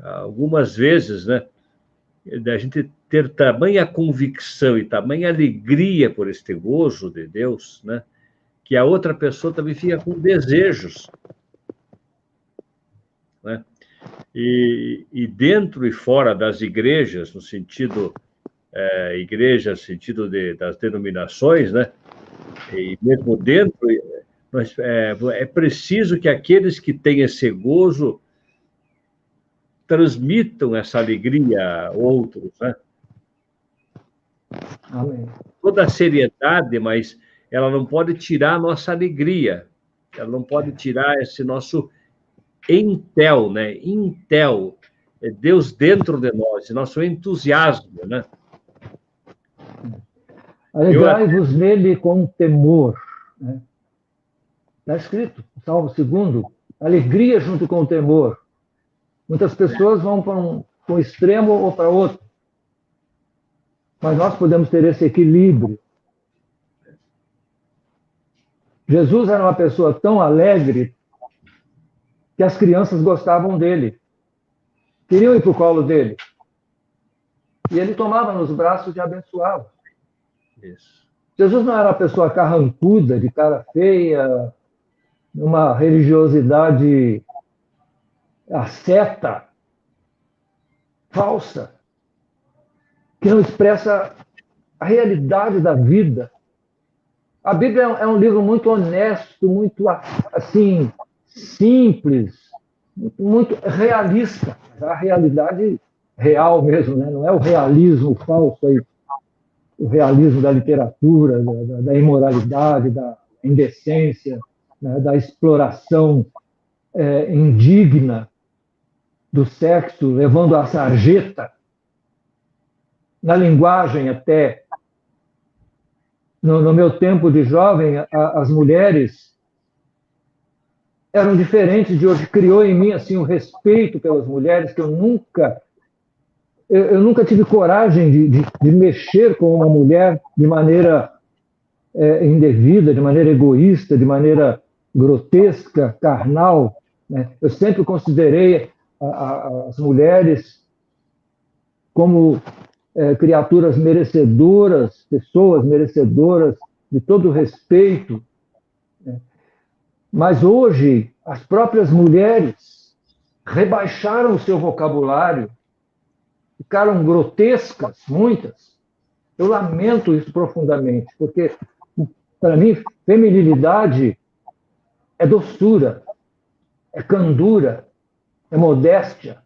algumas vezes, né? Da gente ter tamanha convicção e tamanha alegria por este gozo de Deus, né? Que a outra pessoa também fica com desejos, né? E dentro e fora das igrejas, no sentido igreja, no sentido das denominações, né? E mesmo dentro, é preciso que aqueles que têm esse gozo transmitam essa alegria a outros, né? Amém. Toda a seriedade, mas ela não pode tirar a nossa alegria, ela não pode tirar esse nosso entel, né? Intel, é Deus dentro de nós, nosso entusiasmo, né? Alegrai-vos nele com temor. Né? Está escrito, Salmo 2, alegria junto com o temor. Muitas pessoas vão para um extremo ou para outro. Mas nós podemos ter esse equilíbrio. Jesus era uma pessoa tão alegre que as crianças gostavam dele. Queriam ir para o colo dele. E ele tomava nos braços e abençoava. Isso. Jesus não era uma pessoa carrancuda, de cara feia, uma religiosidade asceta, falsa, que não expressa a realidade da vida. A Bíblia é um livro muito honesto, muito, assim, simples, muito realista. A realidade real mesmo, né? Não é o realismo falso aí, o realismo da literatura, da imoralidade, da indecência, né? Da exploração indigna do sexo, levando à sarjeta, na linguagem até. No meu tempo de jovem, as mulheres eram diferentes de hoje. Criou em mim assim um respeito pelas mulheres que eu nunca tive coragem de mexer com uma mulher de maneira indevida, de maneira egoísta, de maneira grotesca, carnal. Né? Eu sempre considerei as mulheres como criaturas merecedoras, pessoas merecedoras de todo respeito. Mas hoje, as próprias mulheres rebaixaram o seu vocabulário, ficaram grotescas, muitas. Eu lamento isso profundamente, porque, para mim, feminilidade é doçura, é candura, é modéstia.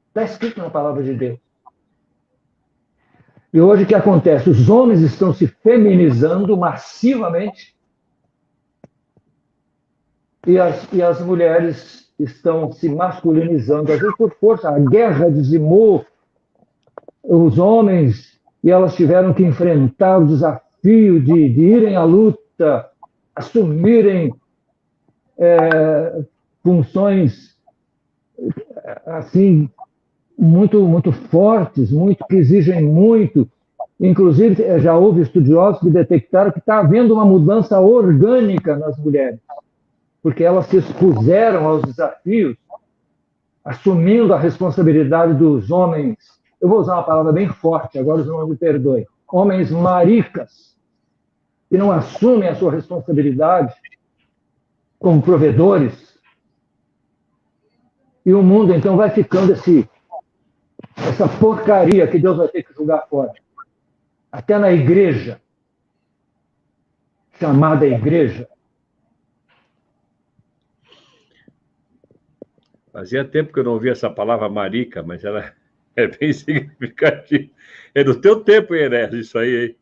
Está escrito na palavra de Deus. E hoje o que acontece? Os homens estão se feminizando massivamente e as mulheres estão se masculinizando, às vezes por força. A guerra dizimou os homens e elas tiveram que enfrentar o desafio de irem à luta, assumirem funções assim muito fortes, que exigem muito. Inclusive, já houve estudiosos que detectaram que está havendo uma mudança orgânica nas mulheres, porque elas se expuseram aos desafios, assumindo a responsabilidade dos homens. Eu vou usar uma palavra bem forte, agora os irmãos me perdoem. Homens maricas, que não assumem a sua responsabilidade como provedores. E o mundo, então, vai ficando essa porcaria que Deus vai ter que julgar fora. Até na igreja, chamada igreja. Fazia tempo que eu não ouvia essa palavra marica, mas ela é bem significativa. É do teu tempo, Enes, isso aí, hein?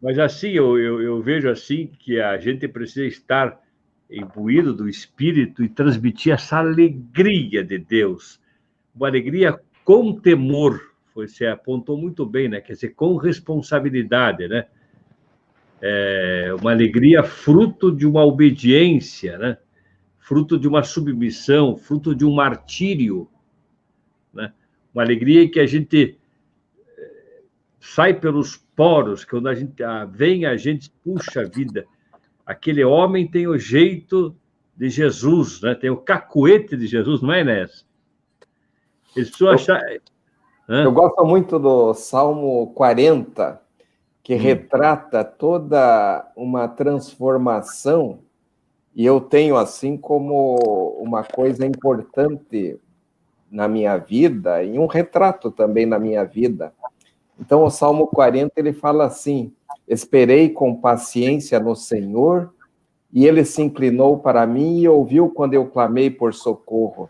Mas assim, eu vejo assim que a gente precisa estar imbuído do Espírito e transmitir essa alegria de Deus. Uma alegria com temor. Você apontou muito bem, né? Quer dizer, com responsabilidade, né? Uma alegria fruto de uma obediência, né? Fruto de uma submissão, fruto de um martírio, né? Uma alegria que a gente sai pelos poros, que quando a gente vem, a gente puxa a vida. Aquele homem tem o jeito de Jesus, né? Tem o cacuete de Jesus, não é, Inés? Eu gosto muito do Salmo 40, que retrata toda uma transformação, e eu tenho assim como uma coisa importante na minha vida, e um retrato também na minha vida. Então, o Salmo 40, ele fala assim: esperei com paciência no Senhor, e ele se inclinou para mim e ouviu quando eu clamei por socorro.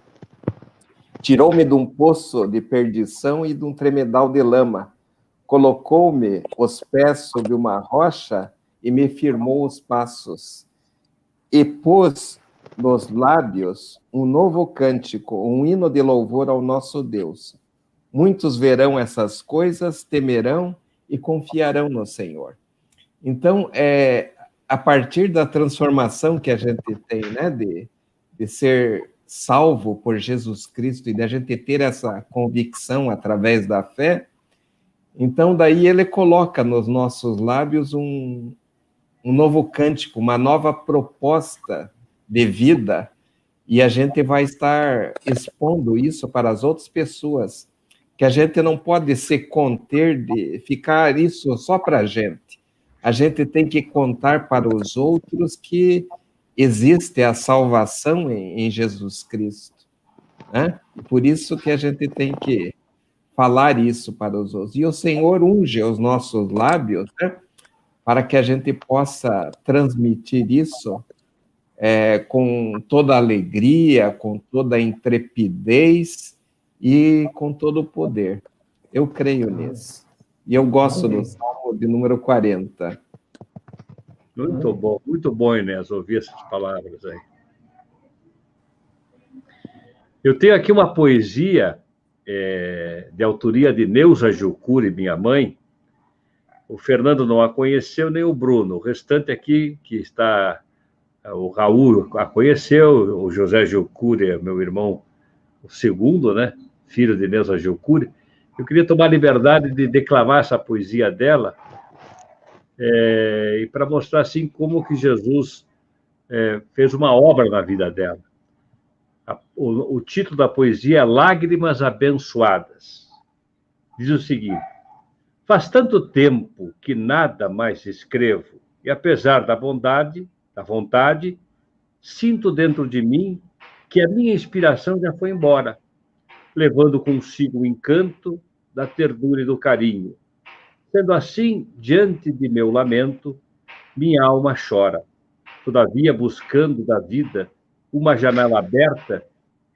Tirou-me de um poço de perdição e de um tremedal de lama. Colocou-me os pés sobre uma rocha e me firmou os passos. E pôs nos lábios um novo cântico, um hino de louvor ao nosso Deus. Muitos verão essas coisas, temerão e confiarão no Senhor. Então, a partir da transformação que a gente tem, né, de ser salvo por Jesus Cristo e da gente ter essa convicção através da fé, então daí ele coloca nos nossos lábios um novo cântico, uma nova proposta de vida, e a gente vai estar expondo isso para as outras pessoas, que a gente não pode se conter de ficar isso só para a gente. A gente tem que contar para os outros que existe a salvação em Jesus Cristo, né? Por isso que a gente tem que falar isso para os outros. E o Senhor unge os nossos lábios, né, para que a gente possa transmitir isso com toda a alegria, com toda a intrepidez e com todo o poder. Eu creio nisso. E eu gosto do Salmo de número 40. Muito bom, Inés, ouvir essas palavras aí. Eu tenho aqui uma poesia de autoria de Neuza Jucuri, minha mãe. O Fernando não a conheceu, nem o Bruno. O restante aqui, que está... O Raul a conheceu, o José Jucuri é meu irmão, o segundo, né? Filho de Neuza Jucuri. Eu queria tomar a liberdade de declamar essa poesia dela, e para mostrar assim como que Jesus fez uma obra na vida dela. O título da poesia é Lágrimas Abençoadas. Diz o seguinte: faz tanto tempo que nada mais escrevo, e apesar da vontade, sinto dentro de mim que a minha inspiração já foi embora, levando consigo o encanto da ternura e do carinho. Sendo assim, diante de meu lamento, minha alma chora. Todavia, buscando da vida uma janela aberta,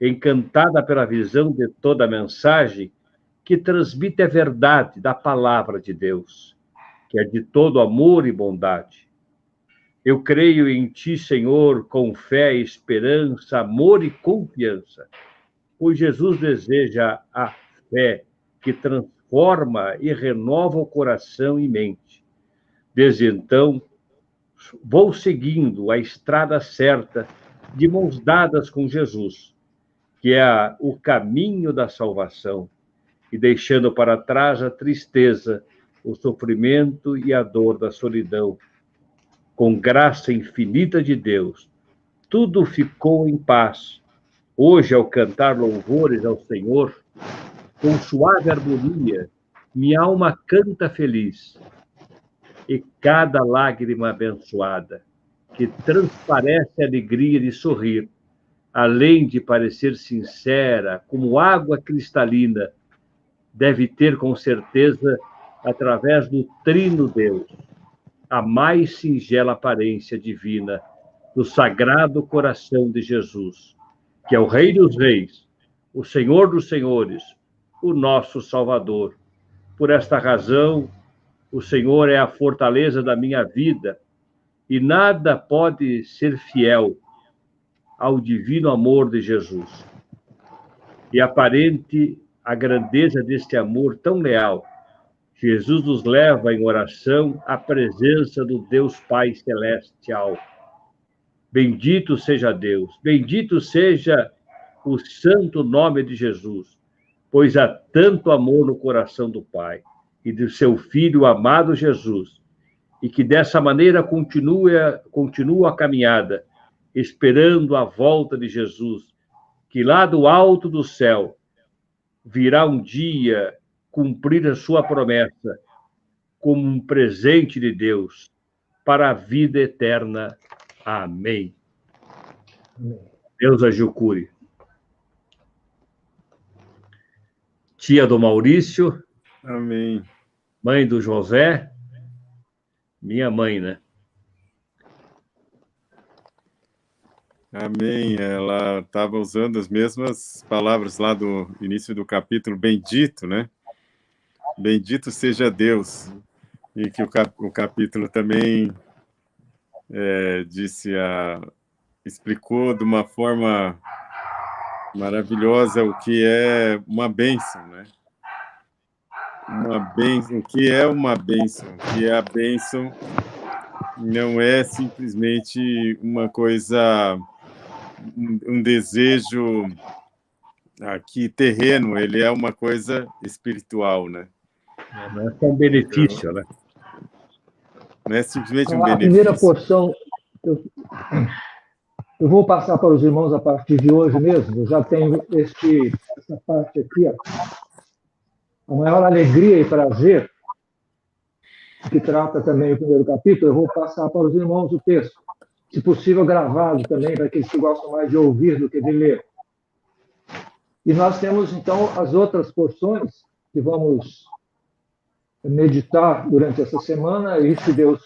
encantada pela visão de toda a mensagem que transmite a verdade da palavra de Deus, que é de todo amor e bondade. Eu creio em Ti, Senhor, com fé, esperança, amor e confiança, pois Jesus deseja a fé que transforma e renova o coração e mente. Desde então, vou seguindo a estrada certa, de mãos dadas com Jesus, que é o caminho da salvação, e deixando para trás a tristeza, o sofrimento e a dor da solidão. Com graça infinita de Deus, tudo ficou em paz. Hoje, ao cantar louvores ao Senhor, com suave harmonia, minha alma canta feliz. E cada lágrima abençoada, que transparece a alegria de sorrir, além de parecer sincera, como água cristalina, deve ter com certeza, através do Trino Deus, a mais singela aparência divina do Sagrado Coração de Jesus, que é o Rei dos Reis, o Senhor dos Senhores, o nosso Salvador. Por esta razão, o Senhor é a fortaleza da minha vida e nada pode ser fiel ao divino amor de Jesus. E aparente a grandeza deste amor tão leal, Jesus nos leva em oração à presença do Deus Pai Celestial. Bendito seja Deus, bendito seja o santo nome de Jesus, pois há tanto amor no coração do Pai e do seu Filho amado Jesus, e que dessa maneira continua a caminhada, esperando a volta de Jesus, que lá do alto do céu virá um dia cumprir a sua promessa como um presente de Deus para a vida eterna. Amém. Deus a cure. Tia do Maurício. Amém. Mãe do José. Minha mãe, né? Amém. Ela estava usando as mesmas palavras lá do início do capítulo, bendito, né? Bendito seja Deus. E que o capítulo também explicou de uma forma maravilhosa o que é uma bênção, né? O que é uma bênção? O que é a bênção não é simplesmente uma coisa, um desejo aqui terreno, ele é uma coisa espiritual, né? Não é só um benefício, né? Não é simplesmente um A benefício. primeira porção, eu vou passar para os irmãos a partir de hoje mesmo. Eu já tenho essa parte aqui, ó. A maior alegria e prazer, que trata também o primeiro capítulo, eu vou passar para os irmãos o texto, se possível gravado também, para aqueles que gostam mais de ouvir do que de ler. E nós temos, então, as outras porções que vamos meditar durante essa semana, e se Deus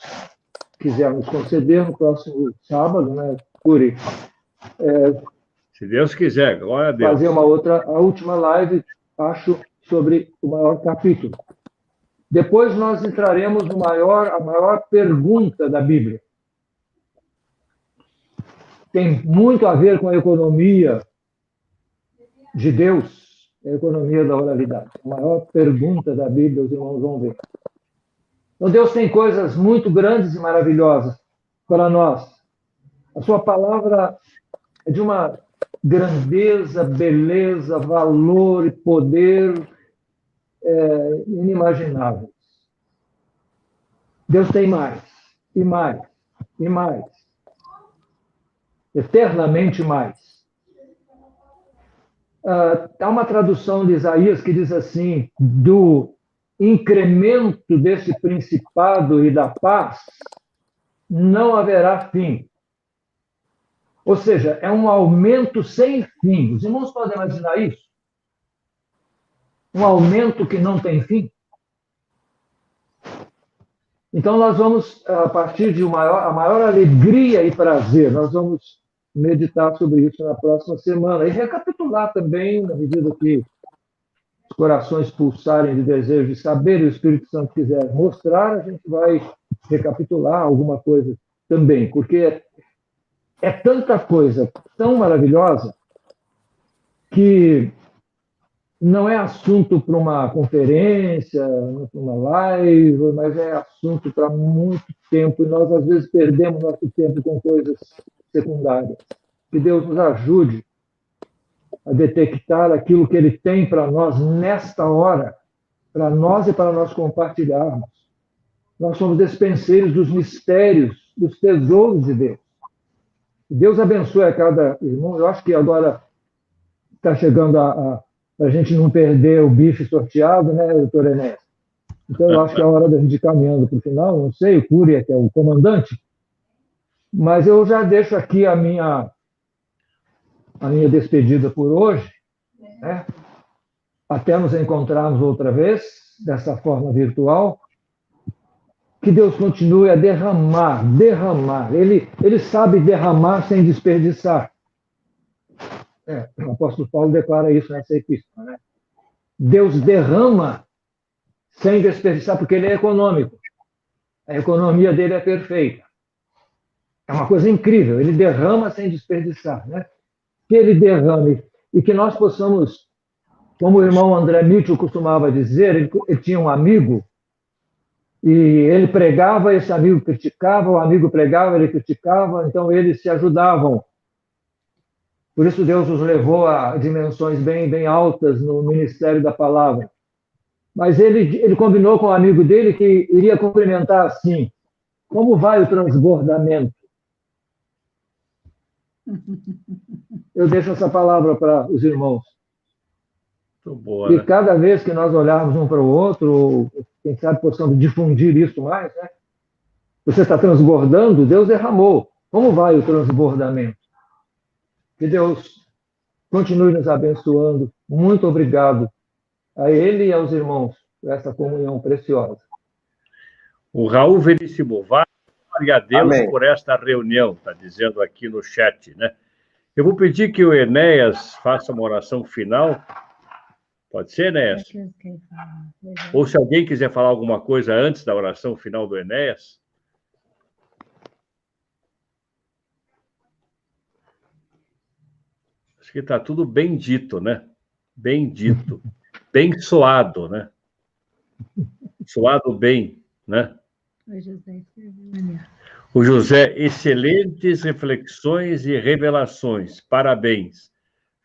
quiser nos conceder, no próximo sábado, né, Curi? Se Deus quiser, glória a Deus. Fazer a última live, acho, sobre o maior capítulo. Depois nós entraremos a maior pergunta da Bíblia. Tem muito a ver com a economia de Deus, a economia da oralidade. A maior pergunta da Bíblia, os irmãos vão ver. Então, Deus tem coisas muito grandes e maravilhosas para nós. A sua palavra é de uma grandeza, beleza, valor e poder inimagináveis. Deus tem mais, e mais, e mais. Eternamente mais. Há uma tradução de Isaías que diz assim, do incremento desse principado e da paz, não haverá fim. Ou seja, é um aumento sem fim. Os irmãos podem imaginar isso? Um aumento que não tem fim? Então, nós vamos, a partir de a maior alegria e prazer, nós vamos meditar sobre isso na próxima semana e recapitular também, na medida que os corações pulsarem de desejo de saber e o Espírito Santo quiser mostrar, a gente vai recapitular alguma coisa também, porque é tanta coisa tão maravilhosa que não é assunto para uma conferência, para uma live, mas é assunto para muito tempo, e nós, às vezes, perdemos nosso tempo com coisas secundárias. Que Deus nos ajude a detectar aquilo que Ele tem para nós nesta hora, para nós e para nós compartilharmos. Nós somos despenseiros dos mistérios, dos tesouros de Deus. Deus abençoe a cada irmão. Eu acho que agora está chegando a gente não perder o bife sorteado, né, doutor Enéas? Então, eu acho que é a hora da gente ir caminhando para o final. Não sei, o Cúria, que é o comandante, mas eu já deixo aqui a minha despedida por hoje, né? Até nos encontrarmos outra vez, dessa forma virtual. Que Deus continue a derramar. Ele sabe derramar sem desperdiçar. O apóstolo Paulo declara isso nessa epístola, né? Deus derrama sem desperdiçar, porque ele é econômico. A economia dele é perfeita. É uma coisa incrível. Ele derrama sem desperdiçar, né? Que ele derrame e que nós possamos, como o irmão André Mitchell costumava dizer, ele tinha um amigo e ele pregava, esse amigo criticava, o amigo pregava, ele criticava, então eles se ajudavam. Por isso Deus os levou a dimensões bem altas no ministério da palavra. Mas ele combinou com o amigo dele que iria cumprimentar assim: como vai o transbordamento? Eu deixo essa palavra para os irmãos. Muito boa, E né? cada vez que nós olharmos um para o outro, quem sabe possamos difundir isso mais, né? Você está transbordando, Deus derramou. Como vai o transbordamento? Que Deus continue nos abençoando. Muito obrigado a ele e aos irmãos por essa comunhão preciosa. O Raul Veríssimo Vaz, glória a Deus Amém. por esta reunião, está dizendo aqui no chat, né? Eu vou pedir que o Enéas faça uma oração final. Pode ser, Enéas? Ou se alguém quiser falar alguma coisa antes da oração final do Enéas. Acho que está tudo bem dito, né? Bem dito. Bem soado, né? Soado bem, né? O José, excelentes reflexões e revelações. Parabéns.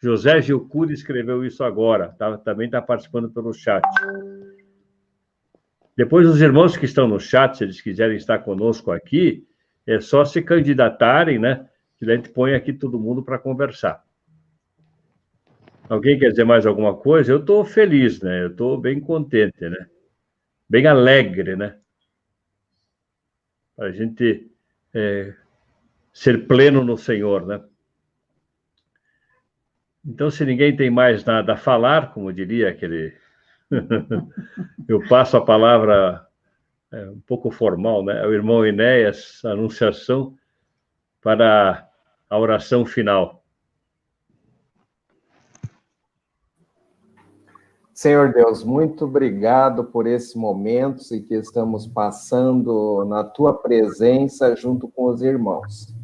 José Gilcuri escreveu isso agora. Também está participando pelo chat. Depois, os irmãos que estão no chat, se eles quiserem estar conosco aqui, é só se candidatarem, né? Que a gente põe aqui todo mundo para conversar. Alguém quer dizer mais alguma coisa? Eu estou feliz, né? Eu estou bem contente, né? Bem alegre, né? Para a gente ser pleno no Senhor, né? Então, se ninguém tem mais nada a falar, como diria aquele... Eu passo a palavra um pouco formal, né? Ao irmão Enéas, a anunciação para a oração final. Senhor Deus, muito obrigado por esse momento em que estamos passando na Tua presença junto com os irmãos.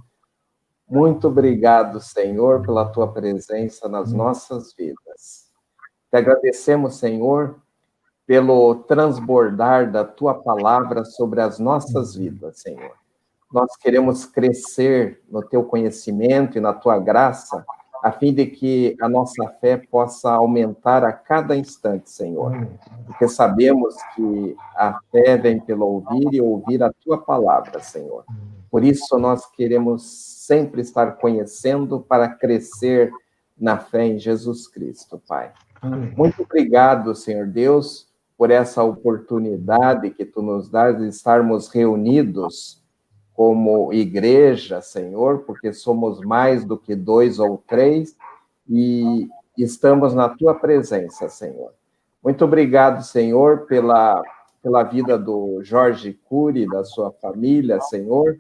Muito obrigado, Senhor, pela Tua presença nas nossas vidas. Te agradecemos, Senhor, pelo transbordar da Tua palavra sobre as nossas vidas, Senhor. Nós queremos crescer no Teu conhecimento e na Tua graça, a fim de que a nossa fé possa aumentar a cada instante, Senhor. Porque sabemos que a fé vem pelo ouvir e ouvir a Tua palavra, Senhor. Por isso, nós queremos sempre estar conhecendo para crescer na fé em Jesus Cristo, Pai. Amém. Muito obrigado, Senhor Deus, por essa oportunidade que Tu nos dás de estarmos reunidos como igreja, Senhor, porque somos mais do que 2 ou 3 e estamos na Tua presença, Senhor. Muito obrigado, Senhor, pela vida do Jorge Cury, da sua família, Senhor,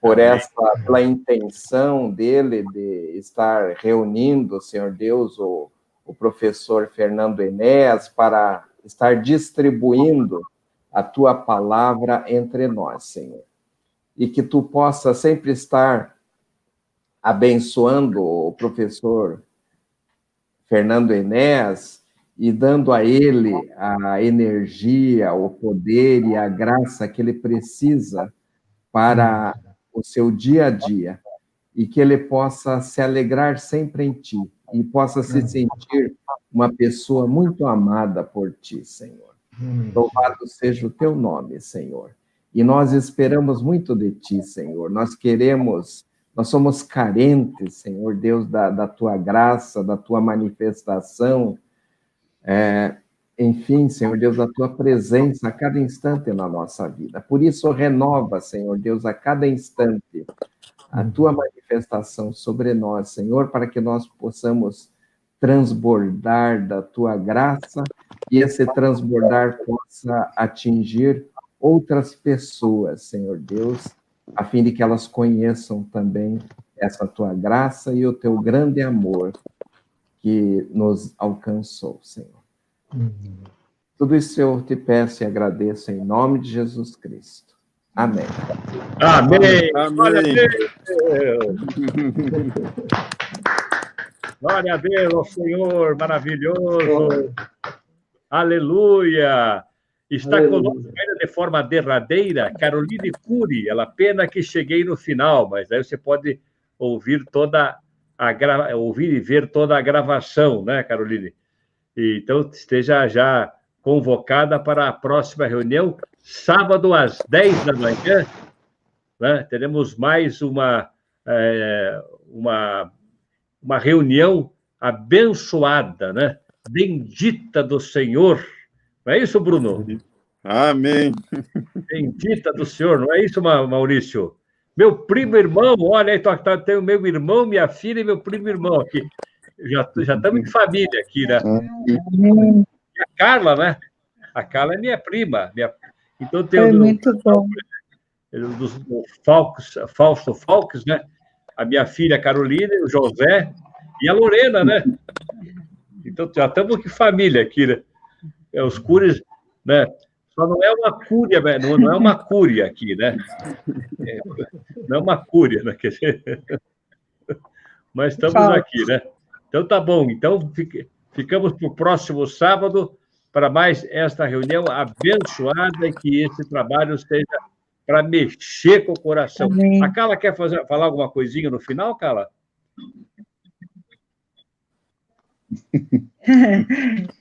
pela intenção dele de estar reunindo, Senhor Deus, o professor Fernando Enéas para estar distribuindo a Tua palavra entre nós, Senhor. E que Tu possa sempre estar abençoando o professor Fernando Enéas e dando a ele a energia, o poder e a graça que ele precisa para o seu dia a dia, e que ele possa se alegrar sempre em Ti, e possa se sentir uma pessoa muito amada por Ti, Senhor. Louvado seja o Teu nome, Senhor. E nós esperamos muito de Ti, Senhor. Nós somos carentes, Senhor Deus, da Tua graça, da Tua manifestação, enfim, Senhor Deus, a Tua presença a cada instante na nossa vida. Por isso, renova, Senhor Deus, a cada instante a Tua manifestação sobre nós, Senhor, para que nós possamos transbordar da Tua graça e esse transbordar possa atingir outras pessoas, Senhor Deus, a fim de que elas conheçam também essa Tua graça e o Teu grande amor que nos alcançou, Senhor. Tudo isso eu te peço e agradeço em nome de Jesus Cristo. Amém. Amém. Amém. Glória a Deus. Glória a Deus, ao Senhor, maravilhoso. Aleluia. Está conosco ainda de forma derradeira Caroline Cury. Ela, pena que cheguei no final, mas aí você pode ouvir ouvir e ver toda a gravação, né, Caroline? Então, esteja já convocada para a próxima reunião, sábado às 10 da manhã, né? Teremos mais uma reunião abençoada, né? Bendita do Senhor. Não é isso, Bruno? Amém. Bendita do Senhor, não é isso, Maurício? Meu primo irmão, olha aí, tem o meu irmão, minha filha e meu primo irmão aqui. Já estamos em família aqui, né? E a Carla, né? A Carla é minha prima. Então tem muito bom. Dos Fausto Falques, né? A minha filha Carolina, o José e a Lorena, né? Então já estamos em família aqui, né? Os Cures, né? Só não é uma cúria, não é uma cúria aqui, né? Não é uma cúria, né? Mas estamos aqui, né? Então tá bom. Então ficamos para o próximo sábado para mais esta reunião abençoada e que esse trabalho seja para mexer com o coração. Amém. A Carla quer falar alguma coisinha no final, Carla?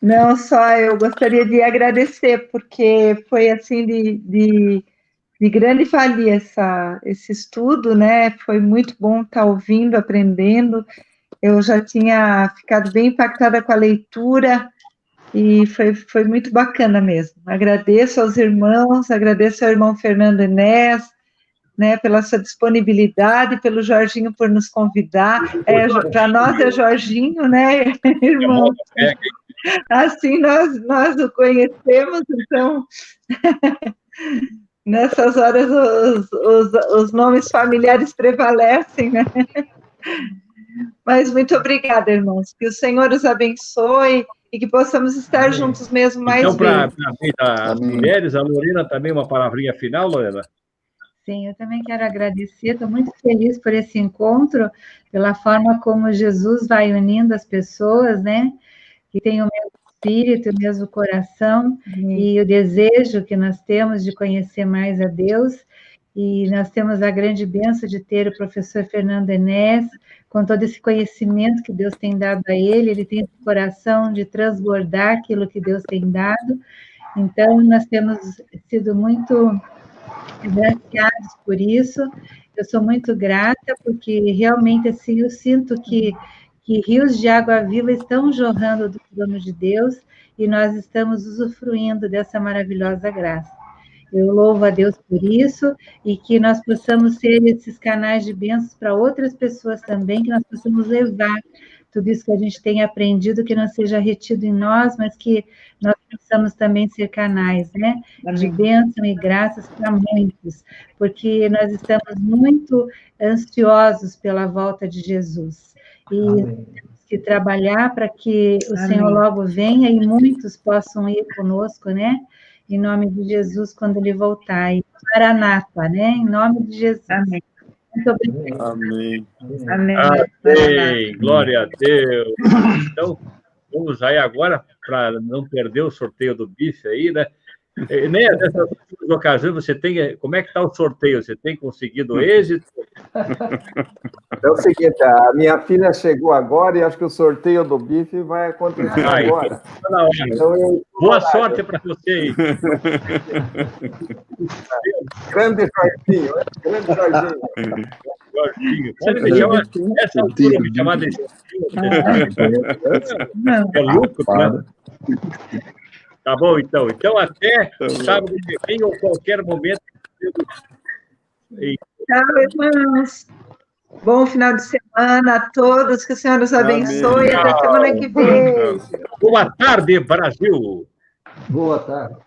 Não, só eu gostaria de agradecer, porque foi assim de grande valia esse estudo, né? Foi muito bom estar ouvindo, aprendendo. Eu já tinha ficado bem impactada com a leitura e foi muito bacana mesmo. Agradeço aos irmãos, agradeço ao irmão Fernando Enéas, né, pela sua disponibilidade, pelo Jorginho por nos convidar. Para nós é Jorginho, né, irmão? Assim nós o conhecemos, então nessas horas os nomes familiares prevalecem, né? Mas muito obrigada, irmãos. Que o Senhor os abençoe e que possamos estar juntos mesmo mais vezes. Então, para as mulheres, a Lorena também uma palavrinha final, Lorena? Sim, eu também quero agradecer, estou muito feliz por esse encontro, pela forma como Jesus vai unindo as pessoas, né? Que tem o mesmo espírito, o mesmo coração e o desejo que nós temos de conhecer mais a Deus. E nós temos a grande bênção de ter o professor Fernando Enéas, com todo esse conhecimento que Deus tem dado a ele tem esse coração de transbordar aquilo que Deus tem dado. Então, nós temos sido muito agraciados por isso. Eu sou muito grata, porque realmente, assim, eu sinto que que rios de água viva estão jorrando do trono de Deus e nós estamos usufruindo dessa maravilhosa graça. Eu louvo a Deus por isso e que nós possamos ser esses canais de bênçãos para outras pessoas também, que nós possamos levar tudo isso que a gente tem aprendido, que não seja retido em nós, mas que nós possamos também ser canais, né? De bênção e graças para muitos, porque nós estamos muito ansiosos pela volta de Jesus. E temos que trabalhar para que o Senhor logo venha e muitos possam ir conosco, né? Em nome de Jesus, quando Ele voltar. E Maranata, né? Em nome de Jesus. Amém. Muito obrigada. Amém. Amém. Amém. Glória a Deus. Então, vamos aí agora, para não perder o sorteio do bife aí, né? Né, nessas ocasiões, você tem... Como é que está o sorteio? Você tem conseguido êxito? É o seguinte, a minha filha chegou agora e acho que o sorteio do bife vai acontecer agora. Então, boa sorte para você aí. Grande Jorginho, grande Jorginho. Jorginho. Pode me chamar, essa altura me chamar de é lucro, né? Tá bom, então. Então, até sábado que vem ou qualquer momento. Tchau, irmãos. Bom final de semana a todos. Que o Senhor nos abençoe. Até semana que vem. Boa tarde, Brasil. Boa tarde.